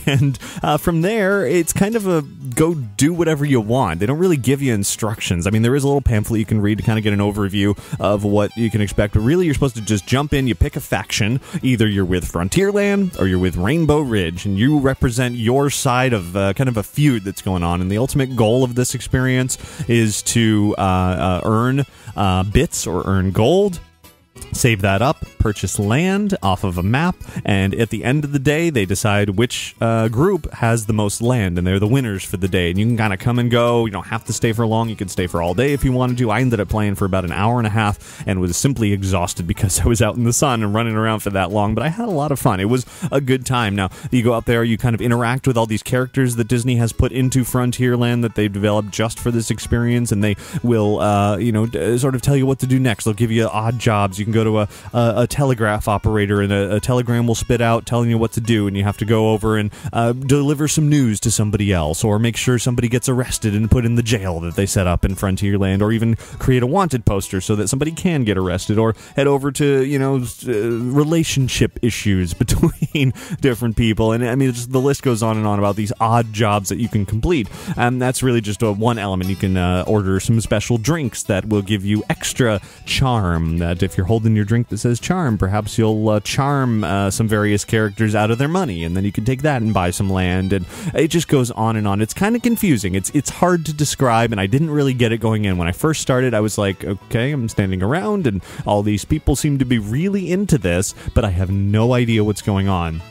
A: And from there, it's kind of a go do whatever you want. They don't really give you instructions. I mean, there is a little pamphlet you can read to kind of get an overview of what you can expect, but really you're supposed to just jump in, you pick a faction. Either you're with Frontierland or you're with Rainbow Ridge, and you represent your side of kind of a feud that's going on. And the ultimate goal of this experience is to earn bits or earn gold. Save that up, purchase land off of a map, and at the end of the day, they decide which group has the most land, and they're the winners for the day. And you can kind of come and go. You don't have to stay for long. You can stay for all day if you wanted to. I ended up playing for about an hour and a half and was simply exhausted because I was out in the sun and running around for that long, but I had a lot of fun. It was a good time. Now, you go out there, you kind of interact with all these characters that Disney has put into Frontierland that they've developed just for this experience, and they will, sort of tell you what to do next. They'll give you odd jobs. You can go to a telegraph operator, and a telegram will spit out telling you what to do, and you have to go over and deliver some news to somebody else, or make sure somebody gets arrested and put in the jail that they set up in Frontierland, or even create a wanted poster so that somebody can get arrested, or head over to, relationship issues between different people. And I mean, the list goes on and on about these odd jobs that you can complete, and that's really just one element. You can order some special drinks that will give you extra charm, that if you're holding your drink that says charm, perhaps you'll charm some various characters out of their money, and then you can take that and buy some land, and it just goes on and on. It's kind of confusing. It's hard to describe, and I didn't really get it going in. When I first started, I was like, okay, I'm standing around, and all these people seem to be really into this, but I have no idea what's going on.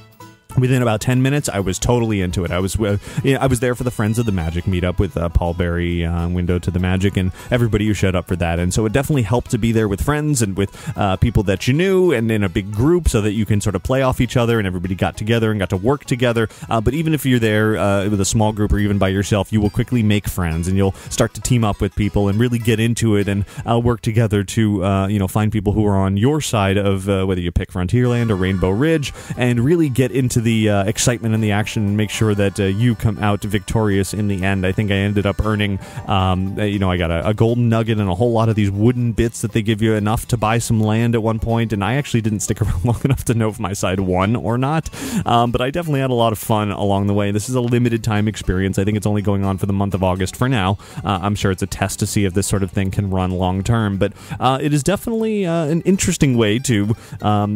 A: Within about 10 minutes, I was totally into it. I was there for the Friends of the Magic meetup with Paul Berry, Window to the Magic, and everybody who showed up for that. And so it definitely helped to be there with friends and with people that you knew, and in a big group, so that you can sort of play off each other, and everybody got together and got to work together. But even if you're there with a small group or even by yourself, you will quickly make friends, and you'll start to team up with people and really get into it and work together to find people who are on your side of whether you pick Frontierland or Rainbow Ridge, and really get into the excitement and the action, and make sure that you come out victorious in the end. I think I ended up earning, I got a golden nugget and a whole lot of these wooden bits that they give you, enough to buy some land at one point, and I actually didn't stick around long enough to know if my side won or not, but I definitely had a lot of fun along the way. This is a limited time experience. I think it's only going on for the month of August for now. I'm sure it's a test to see if this sort of thing can run long term, but it is definitely an interesting way to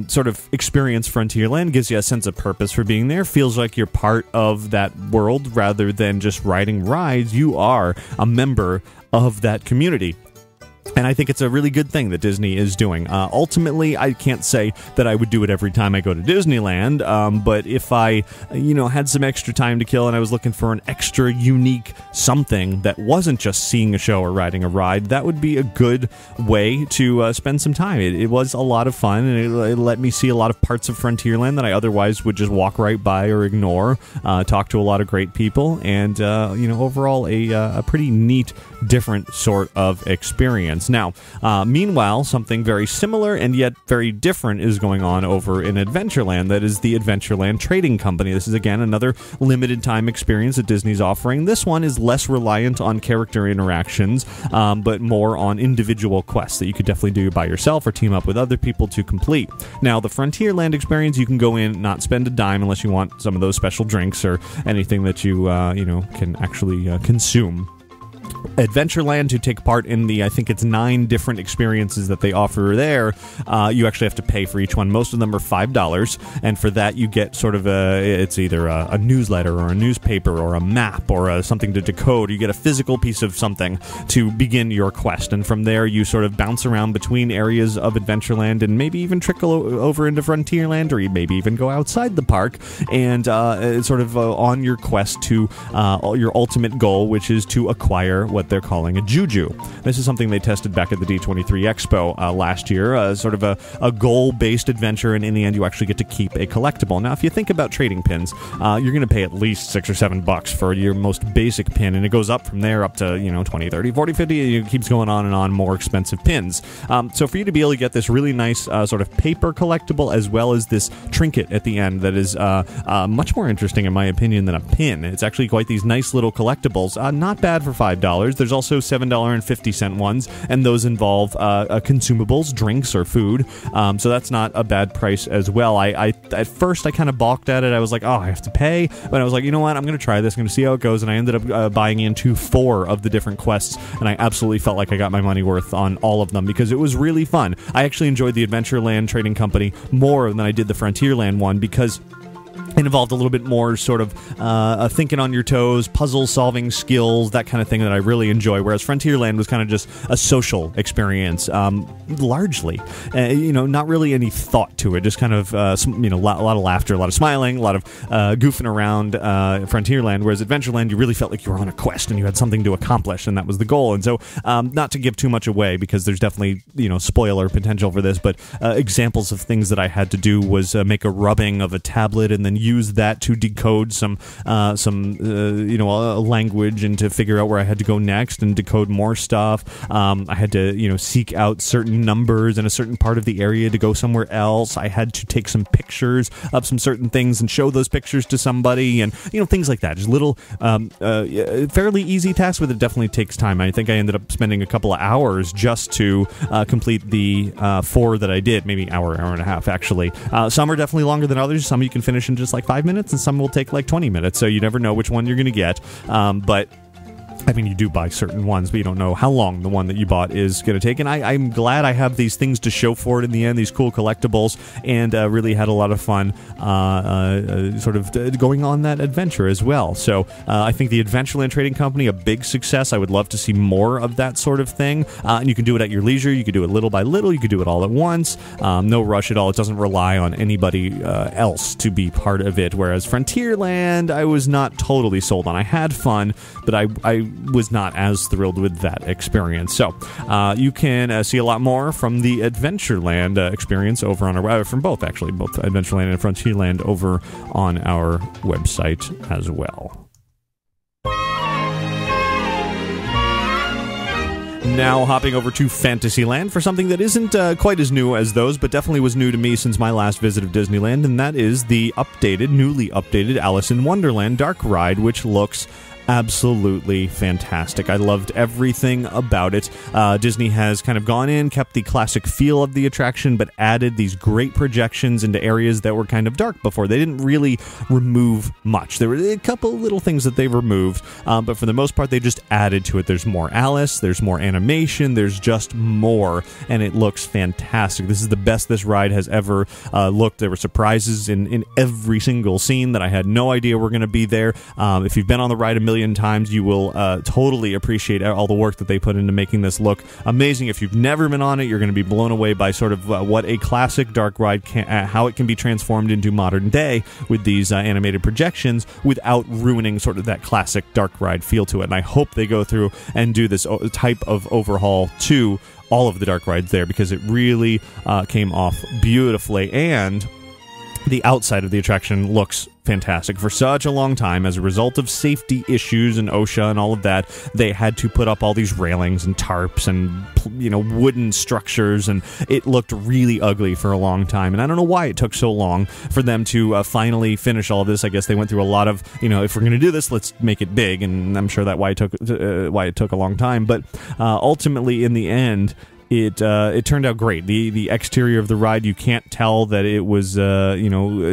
A: sort of experience Frontierland. Gives you a sense of purpose for being there. Feels like you're part of that world rather than just riding rides. You are a member of that community. And I think it's a really good thing that Disney is doing. Ultimately, I can't say that I would do it every time I go to Disneyland, but if I, had some extra time to kill and I was looking for an extra unique something that wasn't just seeing a show or riding a ride, that would be a good way to spend some time. It was a lot of fun, and it let me see a lot of parts of Frontierland that I otherwise would just walk right by or ignore, talk to a lot of great people, and, overall a pretty neat, different sort of experience. Now, meanwhile, something very similar and yet very different is going on over in Adventureland. That is the Adventureland Trading Company. This is, again, another limited time experience that Disney's offering. This one is less reliant on character interactions, but more on individual quests that you could definitely do by yourself or team up with other people to complete. Now, the Frontierland experience, you can go in, not spend a dime unless you want some of those special drinks or anything that you, can actually consume. Adventureland to take part in the, I think it's 9 different experiences that they offer there. You actually have to pay for each one. Most of them are $5, and for that you get sort of it's either a newsletter or a newspaper or a map or something to decode. You get a physical piece of something to begin your quest, and from there you sort of bounce around between areas of Adventureland and maybe even trickle over into Frontierland, or you maybe even go outside the park and sort of on your quest to your ultimate goal, which is to acquire what they're calling a juju. This is something they tested back at the D23 Expo last year, sort of a goal-based adventure, and in the end you actually get to keep a collectible. Now, if you think about trading pins, you're going to pay at least $6 or $7 for your most basic pin, and it goes up from there up to, 20, 30, 40, 50, it keeps going on and on, more expensive pins. So for you to be able to get this really nice sort of paper collectible as well as this trinket at the end that is much more interesting in my opinion than a pin. It's actually quite these nice little collectibles, not bad for $5. There's also $7.50 ones, and those involve consumables, drinks, or food. So that's not a bad price as well. I at first I kind of balked at it. I was like, oh, I have to pay, but I was like, you know what? I'm going to try this. I'm going to see how it goes, and I ended up buying into 4 of the different quests, and I absolutely felt like I got my money worth on all of them because it was really fun. I actually enjoyed the Adventureland Trading Company more than I did the Frontierland one because it involved a little bit more sort of thinking on your toes, puzzle-solving skills, that kind of thing that I really enjoy, whereas Frontierland was kind of just a social experience, largely. Not really any thought to it, just kind of, a lot of laughter, a lot of smiling, a lot of goofing around Frontierland, whereas Adventureland, you really felt like you were on a quest and you had something to accomplish, and that was the goal. And so, not to give too much away, because there's definitely, spoiler potential for this, but examples of things that I had to do was make a rubbing of a tablet and then use that to decode some language and to figure out where I had to go next and decode more stuff. I had to seek out certain numbers in a certain part of the area to go somewhere else. I had to take some pictures of some certain things and show those pictures to somebody, and things like that. Just little fairly easy tasks, but it definitely takes time. I think I ended up spending a couple of hours just to complete the 4 that I did, maybe hour and a half actually. Some are definitely longer than others. Some you can finish in just like 5 minutes, and some will take like 20 minutes, so you never know which one you're going to get. But I mean, you do buy certain ones, but you don't know how long the one that you bought is going to take. And I'm glad I have these things to show for it in the end, these cool collectibles, and really had a lot of fun sort of going on that adventure as well. So I think the Adventureland Trading Company, a big success. I would love to see more of that sort of thing. And you can do it at your leisure. You can do it little by little. You can do it all at once. No rush at all. It doesn't rely on anybody else to be part of it. Whereas Frontierland, I was not totally sold on. I had fun, but I was not as thrilled with that experience. So you can see a lot more from the Adventureland experience over on our from both Adventureland and Frontierland over on our website as well. Now hopping over to Fantasyland for something that isn't quite as new as those, but definitely was new to me since my last visit of Disneyland, and that is the newly updated Alice in Wonderland Dark Ride, which looks absolutely fantastic. I loved everything about it. Disney has kind of gone in, kept the classic feel of the attraction, but added these great projections into areas that were kind of dark before. They didn't really remove much. There were a couple little things that they removed, but for the most part, they just added to it. There's more Alice, there's more animation, there's just more, and it looks fantastic. This is the best this ride has ever looked. There were surprises in every single scene that I had no idea were going to be there. If you've been on the ride a million times, you will totally appreciate all the work that they put into making this look amazing. If you've never been on it, you're going to be blown away by sort of what a classic dark ride how it can be transformed into modern day with these animated projections without ruining sort of that classic dark ride feel to it. And I hope they go through and do this type of overhaul to all of the dark rides there, because it really came off beautifully, and the outside of the attraction looks fantastic. For such a long time, as a result of safety issues and OSHA and all of that, they had to put up all these railings and tarps and wooden structures, and it looked really ugly for a long time. And I don't know why it took so long for them to finally finish all of this. I guess they went through a lot of, if we're going to do this, let's make it big, and I'm sure that's why it took a long time. But ultimately, in the end, it turned out great. The exterior of the ride, you can't tell that it was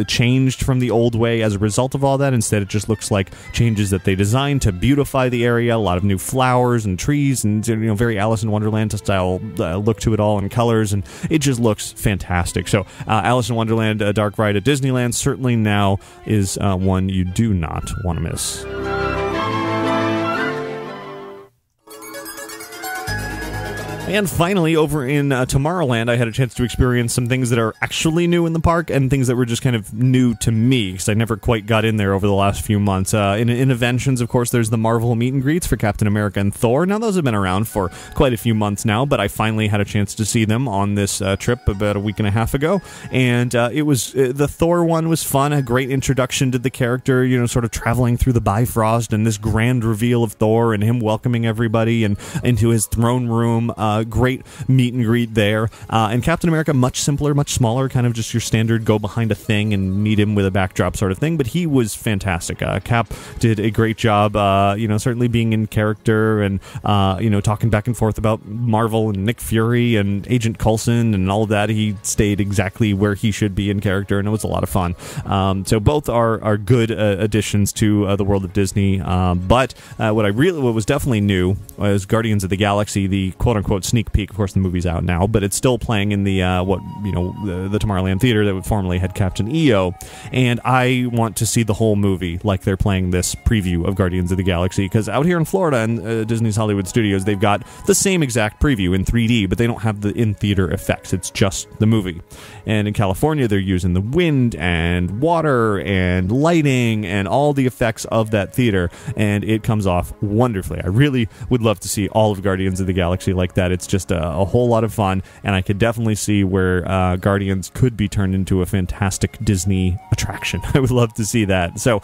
A: changed from the old way as a result of all that. Instead, it just looks like changes that they designed to beautify the area. A lot of new flowers and trees, and very Alice in Wonderland style look to it all, and colors, and it just looks fantastic. So Alice in Wonderland Dark Ride at Disneyland certainly now is one you do not want to miss. And finally, over in Tomorrowland, I had a chance to experience some things that are actually new in the park and things that were just kind of new to me, because I never quite got in there over the last few months. In Innoventions, of course, there's the Marvel meet and greets for Captain America and Thor. Now, those have been around for quite a few months now, but I finally had a chance to see them on this trip about a week and a half ago. And it was the Thor one was fun, a great introduction to the character, sort of traveling through the Bifrost and this grand reveal of Thor and him welcoming everybody and into his throne room. Great meet and greet there. And Captain America, much simpler, much smaller, kind of just your standard go behind a thing and meet him with a backdrop sort of thing, but he was fantastic. Cap did a great job, certainly being in character and, talking back and forth about Marvel and Nick Fury and Agent Coulson and all of that. He stayed exactly where he should be in character, and it was a lot of fun. So both are good additions to the world of Disney, but what was definitely new was Guardians of the Galaxy, the quote-unquote sneak peek. Of course, the movie's out now, but it's still playing in the the Tomorrowland Theater that formerly had Captain EO, and I want to see the whole movie like they're playing this preview of Guardians of the Galaxy, because out here in Florida and Disney's Hollywood Studios, they've got the same exact preview in 3D, but they don't have the in-theater effects. It's just the movie. And in California, they're using the wind and water and lighting and all the effects of that theater, and it comes off wonderfully. I really would love to see all of Guardians of the Galaxy like that. It's just a whole lot of fun, and I could definitely see where Guardians could be turned into a fantastic Disney attraction. I would love to see that. So,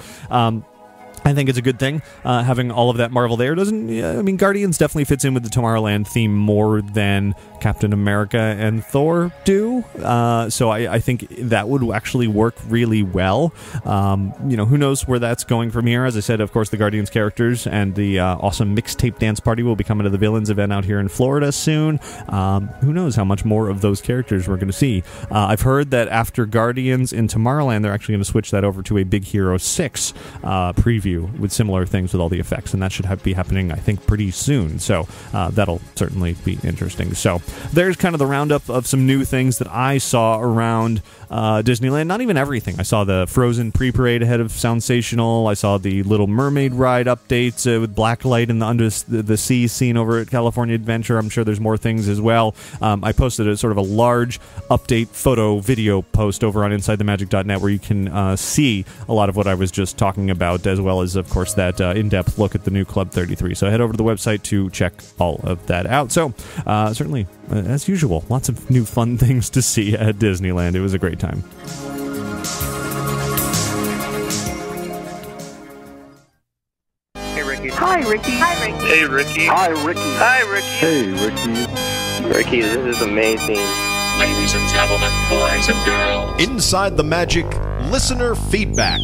A: I think it's a good thing having all of that Marvel there. Guardians definitely fits in with the Tomorrowland theme more than Captain America and Thor do. So I think that would actually work really well. Who knows where that's going from here. As I said, of course, the Guardians characters and the awesome mixtape dance party will be coming to the Villains event out here in Florida soon. Who knows how much more of those characters we're going to see. I've heard that after Guardians in Tomorrowland, they're actually going to switch that over to a Big Hero 6 preview with similar things with all the effects, and that should be happening, I think, pretty soon. So that'll certainly be interesting. So there's kind of the roundup of some new things that I saw around Disneyland. Not even everything. I saw the Frozen pre-parade ahead of Soundsational. I saw the Little Mermaid ride updates with Blacklight in the under the sea scene over at California Adventure. I'm sure there's more things as well. I posted a sort of a large update photo video post over on InsideTheMagic.net where you can see a lot of what I was just talking about, as well as, of course, that in-depth look at the new Club 33. So head over to the website to check all of that out. So certainly, as usual, lots of new fun things to see at Disneyland. It was a great time.
B: Hey, Ricky.
C: Hi, Ricky.
B: Hi, Ricky. Hey, Ricky.
C: Hi, Ricky.
B: Hi, Ricky.
C: Hey, Ricky.
B: Ricky, this is amazing.
D: Ladies and gentlemen, boys and girls.
E: Inside the Magic listener feedback.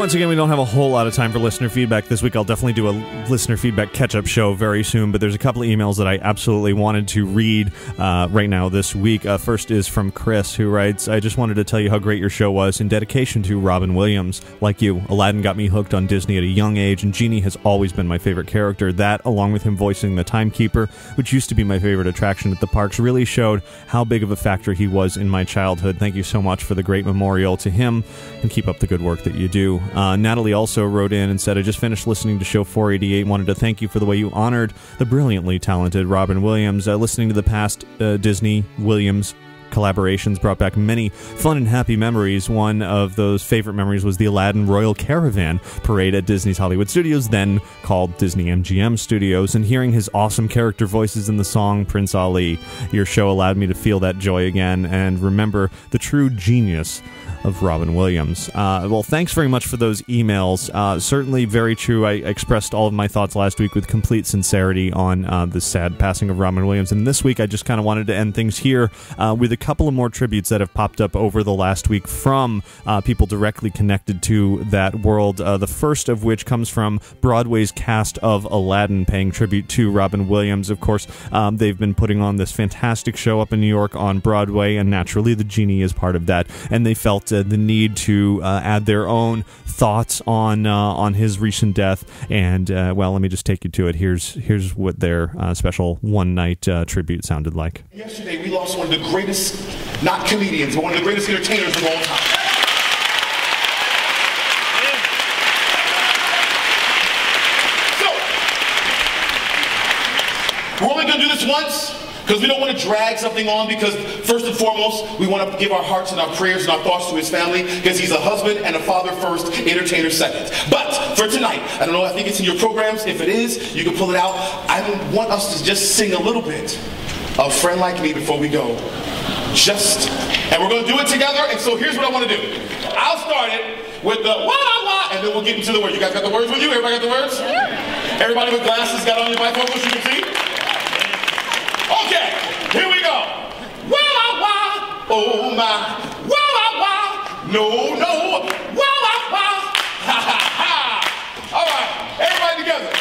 A: Once again, we don't have a whole lot of time for listener feedback this week. I'll definitely do a listener feedback catch-up show very soon, but there's a couple of emails that I absolutely wanted to read right now this week. First is from Chris, who writes, I just wanted to tell you how great your show was in dedication to Robin Williams. Like you, Aladdin got me hooked on Disney at a young age, and Genie has always been my favorite character. That, along with him voicing the Timekeeper, which used to be my favorite attraction at the parks, really showed how big of a factor he was in my childhood. Thank you so much for the great memorial to him, and keep up the good work that you do. Natalie also wrote in and said, I just finished listening to show 488. Wanted to thank you for the way you honored the brilliantly talented Robin Williams. Listening to the past Disney Williams collaborations brought back many fun and happy memories. One of those favorite memories was the Aladdin Royal Caravan parade at Disney's Hollywood Studios, then called Disney MGM Studios, and hearing his awesome character voices in the song Prince Ali. Your show allowed me to feel that joy again and remember the true genius of Robin Williams. Well, thanks very much for those emails. Certainly very true. I expressed all of my thoughts last week with complete sincerity on the sad passing of Robin Williams, and this week I just kind of wanted to end things here with a couple of more tributes that have popped up over the last week from people directly connected to that world. The first of which comes from Broadway's cast of Aladdin, paying tribute to Robin Williams. Of course, they've been putting on this fantastic show up in New York on Broadway, and naturally the genie is part of that, and they felt the need to add their own thoughts on his recent death. And well, let me just take you to it. Here's what their special one-night tribute sounded like.
F: Yesterday we lost one of the greatest, not comedians, but one of the greatest entertainers of all time. We're only going to do this once because we don't want to drag something on, because first and foremost, we want to give our hearts and our prayers and our thoughts to his family, because he's a husband and a father first, entertainer second. But for tonight, I don't know, I think it's in your programs. If it is, you can pull it out. I want us to just sing a little bit of Friend Like Me before we go. And we're going to do it together, and so here's what I want to do. I'll start it with the wah-wah, and then we'll get into the words. You guys got the words with you? Everybody got the words? Everybody with glasses got on your bifocals, you can see? Okay, here we go. Wah wah wah, oh my. Wah wah wah, no no. Wah wah wah, ha ha ha. All right, everybody together.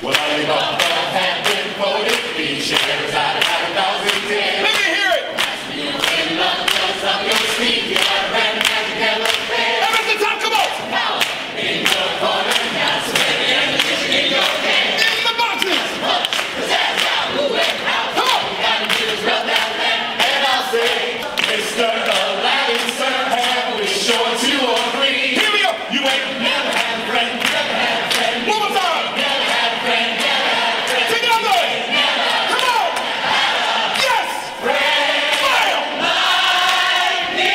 F: Well, I think all the have been voted. Three shares out of 1,000 10. Let me hear it. You in love, close up your sleeve. You are ready to together. Up at the top, come on. Now in your corner, now sweating and in your hand. In the boxes. Cause that's how who and how. Mr. Aladdin, sir, have we shown 2 or 3? Here we go. You ain't never had a friend, never had a friend. One more time. Never had a friend, never had a friend. Take it on, boy. Come on. Yes. Friend. Smile. Like me.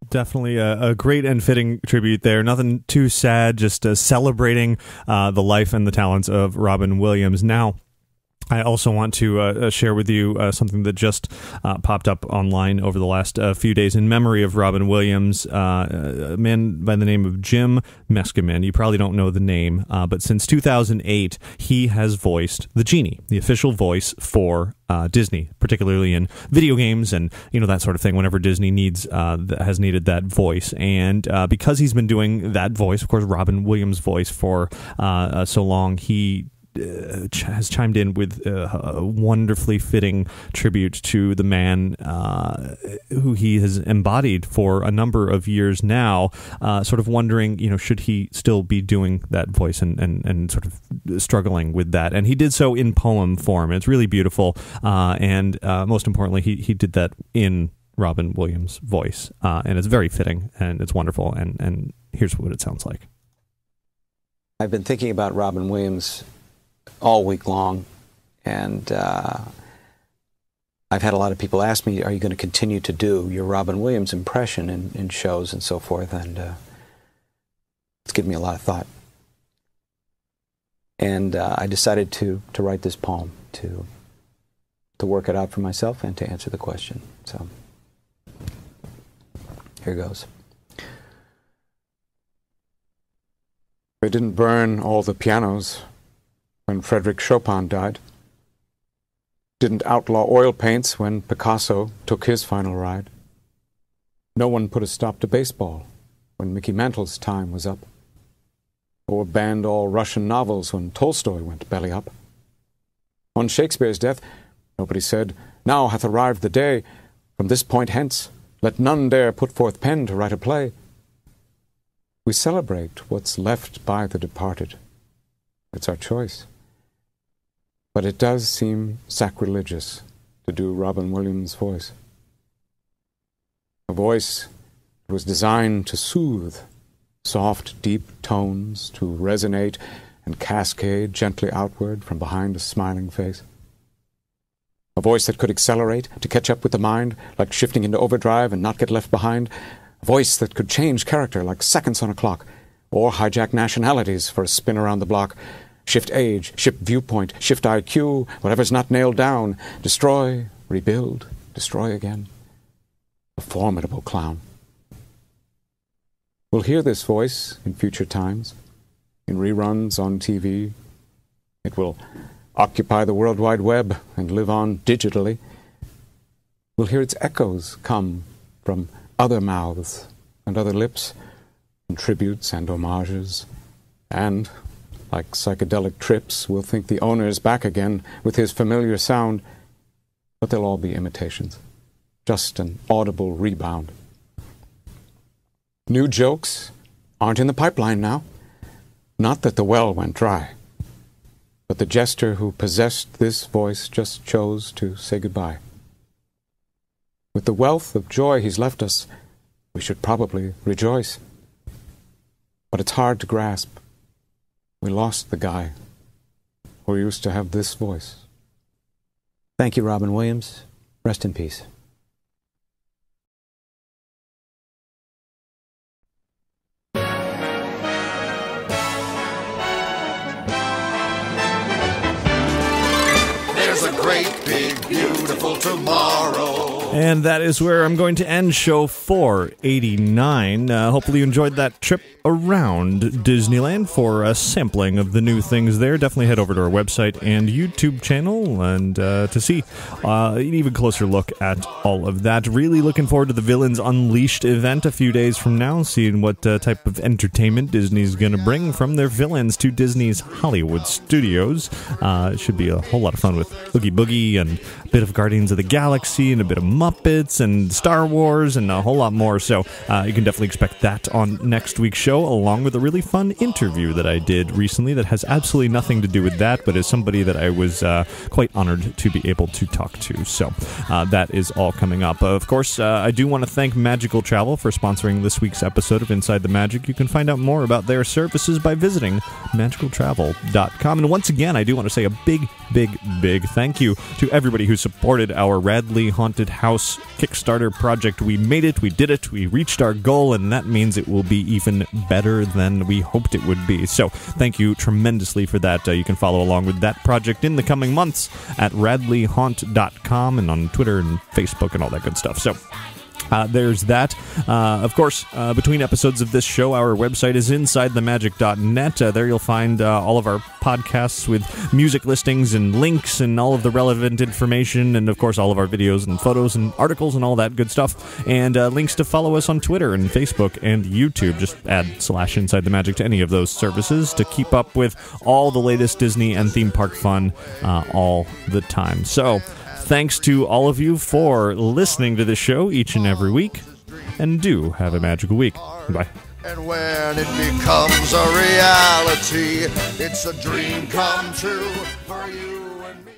A: Definitely a great and fitting tribute there. Nothing too sad, just celebrating the life and the talents of Robin Williams. Now, I also want to share with you something that just popped up online over the last few days in memory of Robin Williams, a man by the name of Jim Meskimen. You probably don't know the name, but since 2008, he has voiced the genie, the official voice for Disney, particularly in video games and that sort of thing. Whenever Disney has needed that voice, and because he's been doing that voice, of course, Robin Williams' voice for so long, he has chimed in with a wonderfully fitting tribute to the man who he has embodied for a number of years now, sort of wondering, should he still be doing that voice and sort of struggling with that. And he did so in poem form. It's really beautiful, and most importantly, he did that in Robin Williams' voice, and it's very fitting, and it's wonderful, and here's what it sounds like.
G: I've been thinking about Robin Williams all week long, and I've had a lot of people ask me, are you going to continue to do your Robin Williams impression in shows and so forth, and it's given me a lot of thought. And I decided to write this poem to work it out for myself and to answer the question. So here goes. They didn't burn all the pianos when Frédéric Chopin died. Didn't outlaw oil paints when Picasso took his final ride. No one put a stop to baseball when Mickey Mantle's time was up, or banned all Russian novels when Tolstoy went belly up. On Shakespeare's death, nobody said, now hath arrived the day, from this point hence, let none dare put forth pen to write a play. We celebrate what's left by the departed. It's our choice. But it does seem sacrilegious to do Robin Williams' voice. A voice It was designed to soothe, soft, deep tones to resonate and cascade gently outward from behind a smiling face. A voice that could accelerate to catch up with the mind, like shifting into overdrive and not get left behind. A voice that could change character like seconds on a clock, or hijack nationalities for a spin around the block. Shift age, shift viewpoint, shift IQ, whatever's not nailed down. Destroy, rebuild, destroy again. A formidable clown. We'll hear this voice in future times, in reruns on TV. It will occupy the World Wide Web and live on digitally. We'll hear its echoes come from other mouths and other lips, and tributes and homages, and, like psychedelic trips, we'll think the owner is back again with his familiar sound, but they'll all be imitations, just an audible rebound. New jokes aren't in the pipeline now. Not that the well went dry, but the jester who possessed this voice just chose to say goodbye. With the wealth of joy he's left us, we should probably rejoice. But it's hard to grasp. We lost the guy who used to have this voice.
H: Thank you, Robin Williams. Rest in peace.
E: There's a great, big, beautiful tomorrow.
A: And that is where I'm going to end show 489. Hopefully you enjoyed that trip around Disneyland. For a sampling of the new things there, definitely head over to our website and YouTube channel and to see an even closer look at all of that. Really looking forward to the Villains Unleashed event a few days from now, seeing what type of entertainment Disney's going to bring from their villains to Disney's Hollywood studios. It should be a whole lot of fun with Oogie Boogie and a bit of Guardians of the Galaxy and a bit of Muppets and Star Wars and a whole lot more. So you can definitely expect that on next week's show, along with a really fun interview that I did recently that has absolutely nothing to do with that, but is somebody that I was quite honored to be able to talk to. So that is all coming up. Of course, I do want to thank Magical Travel for sponsoring this week's episode of Inside the Magic. You can find out more about their services by visiting magicaltravel.com. And once again, I do want to say a big thank you to everybody who supported our Radley Haunted House Kickstarter project. We made it, we did it, we reached our goal, and that means it will be even better than we hoped it would be. So thank you tremendously for that. You can follow along with that project in the coming months at radleyhaunt.com and on Twitter and Facebook and all that good stuff. So there's that. Of course, between episodes of this show, our website is insidethemagic.net. There you'll find all of our podcasts with music listings and links and all of the relevant information, and of course all of our videos and photos and articles and all that good stuff, and links to follow us on Twitter and Facebook and YouTube. Just add /Inside the Magic to any of those services to keep up with all the latest Disney and theme park fun all the time. So thanks to all of you for listening to the show each and every week, and do have a magical week. Bye.
E: And when it becomes a reality, it's a dream come true for you and me.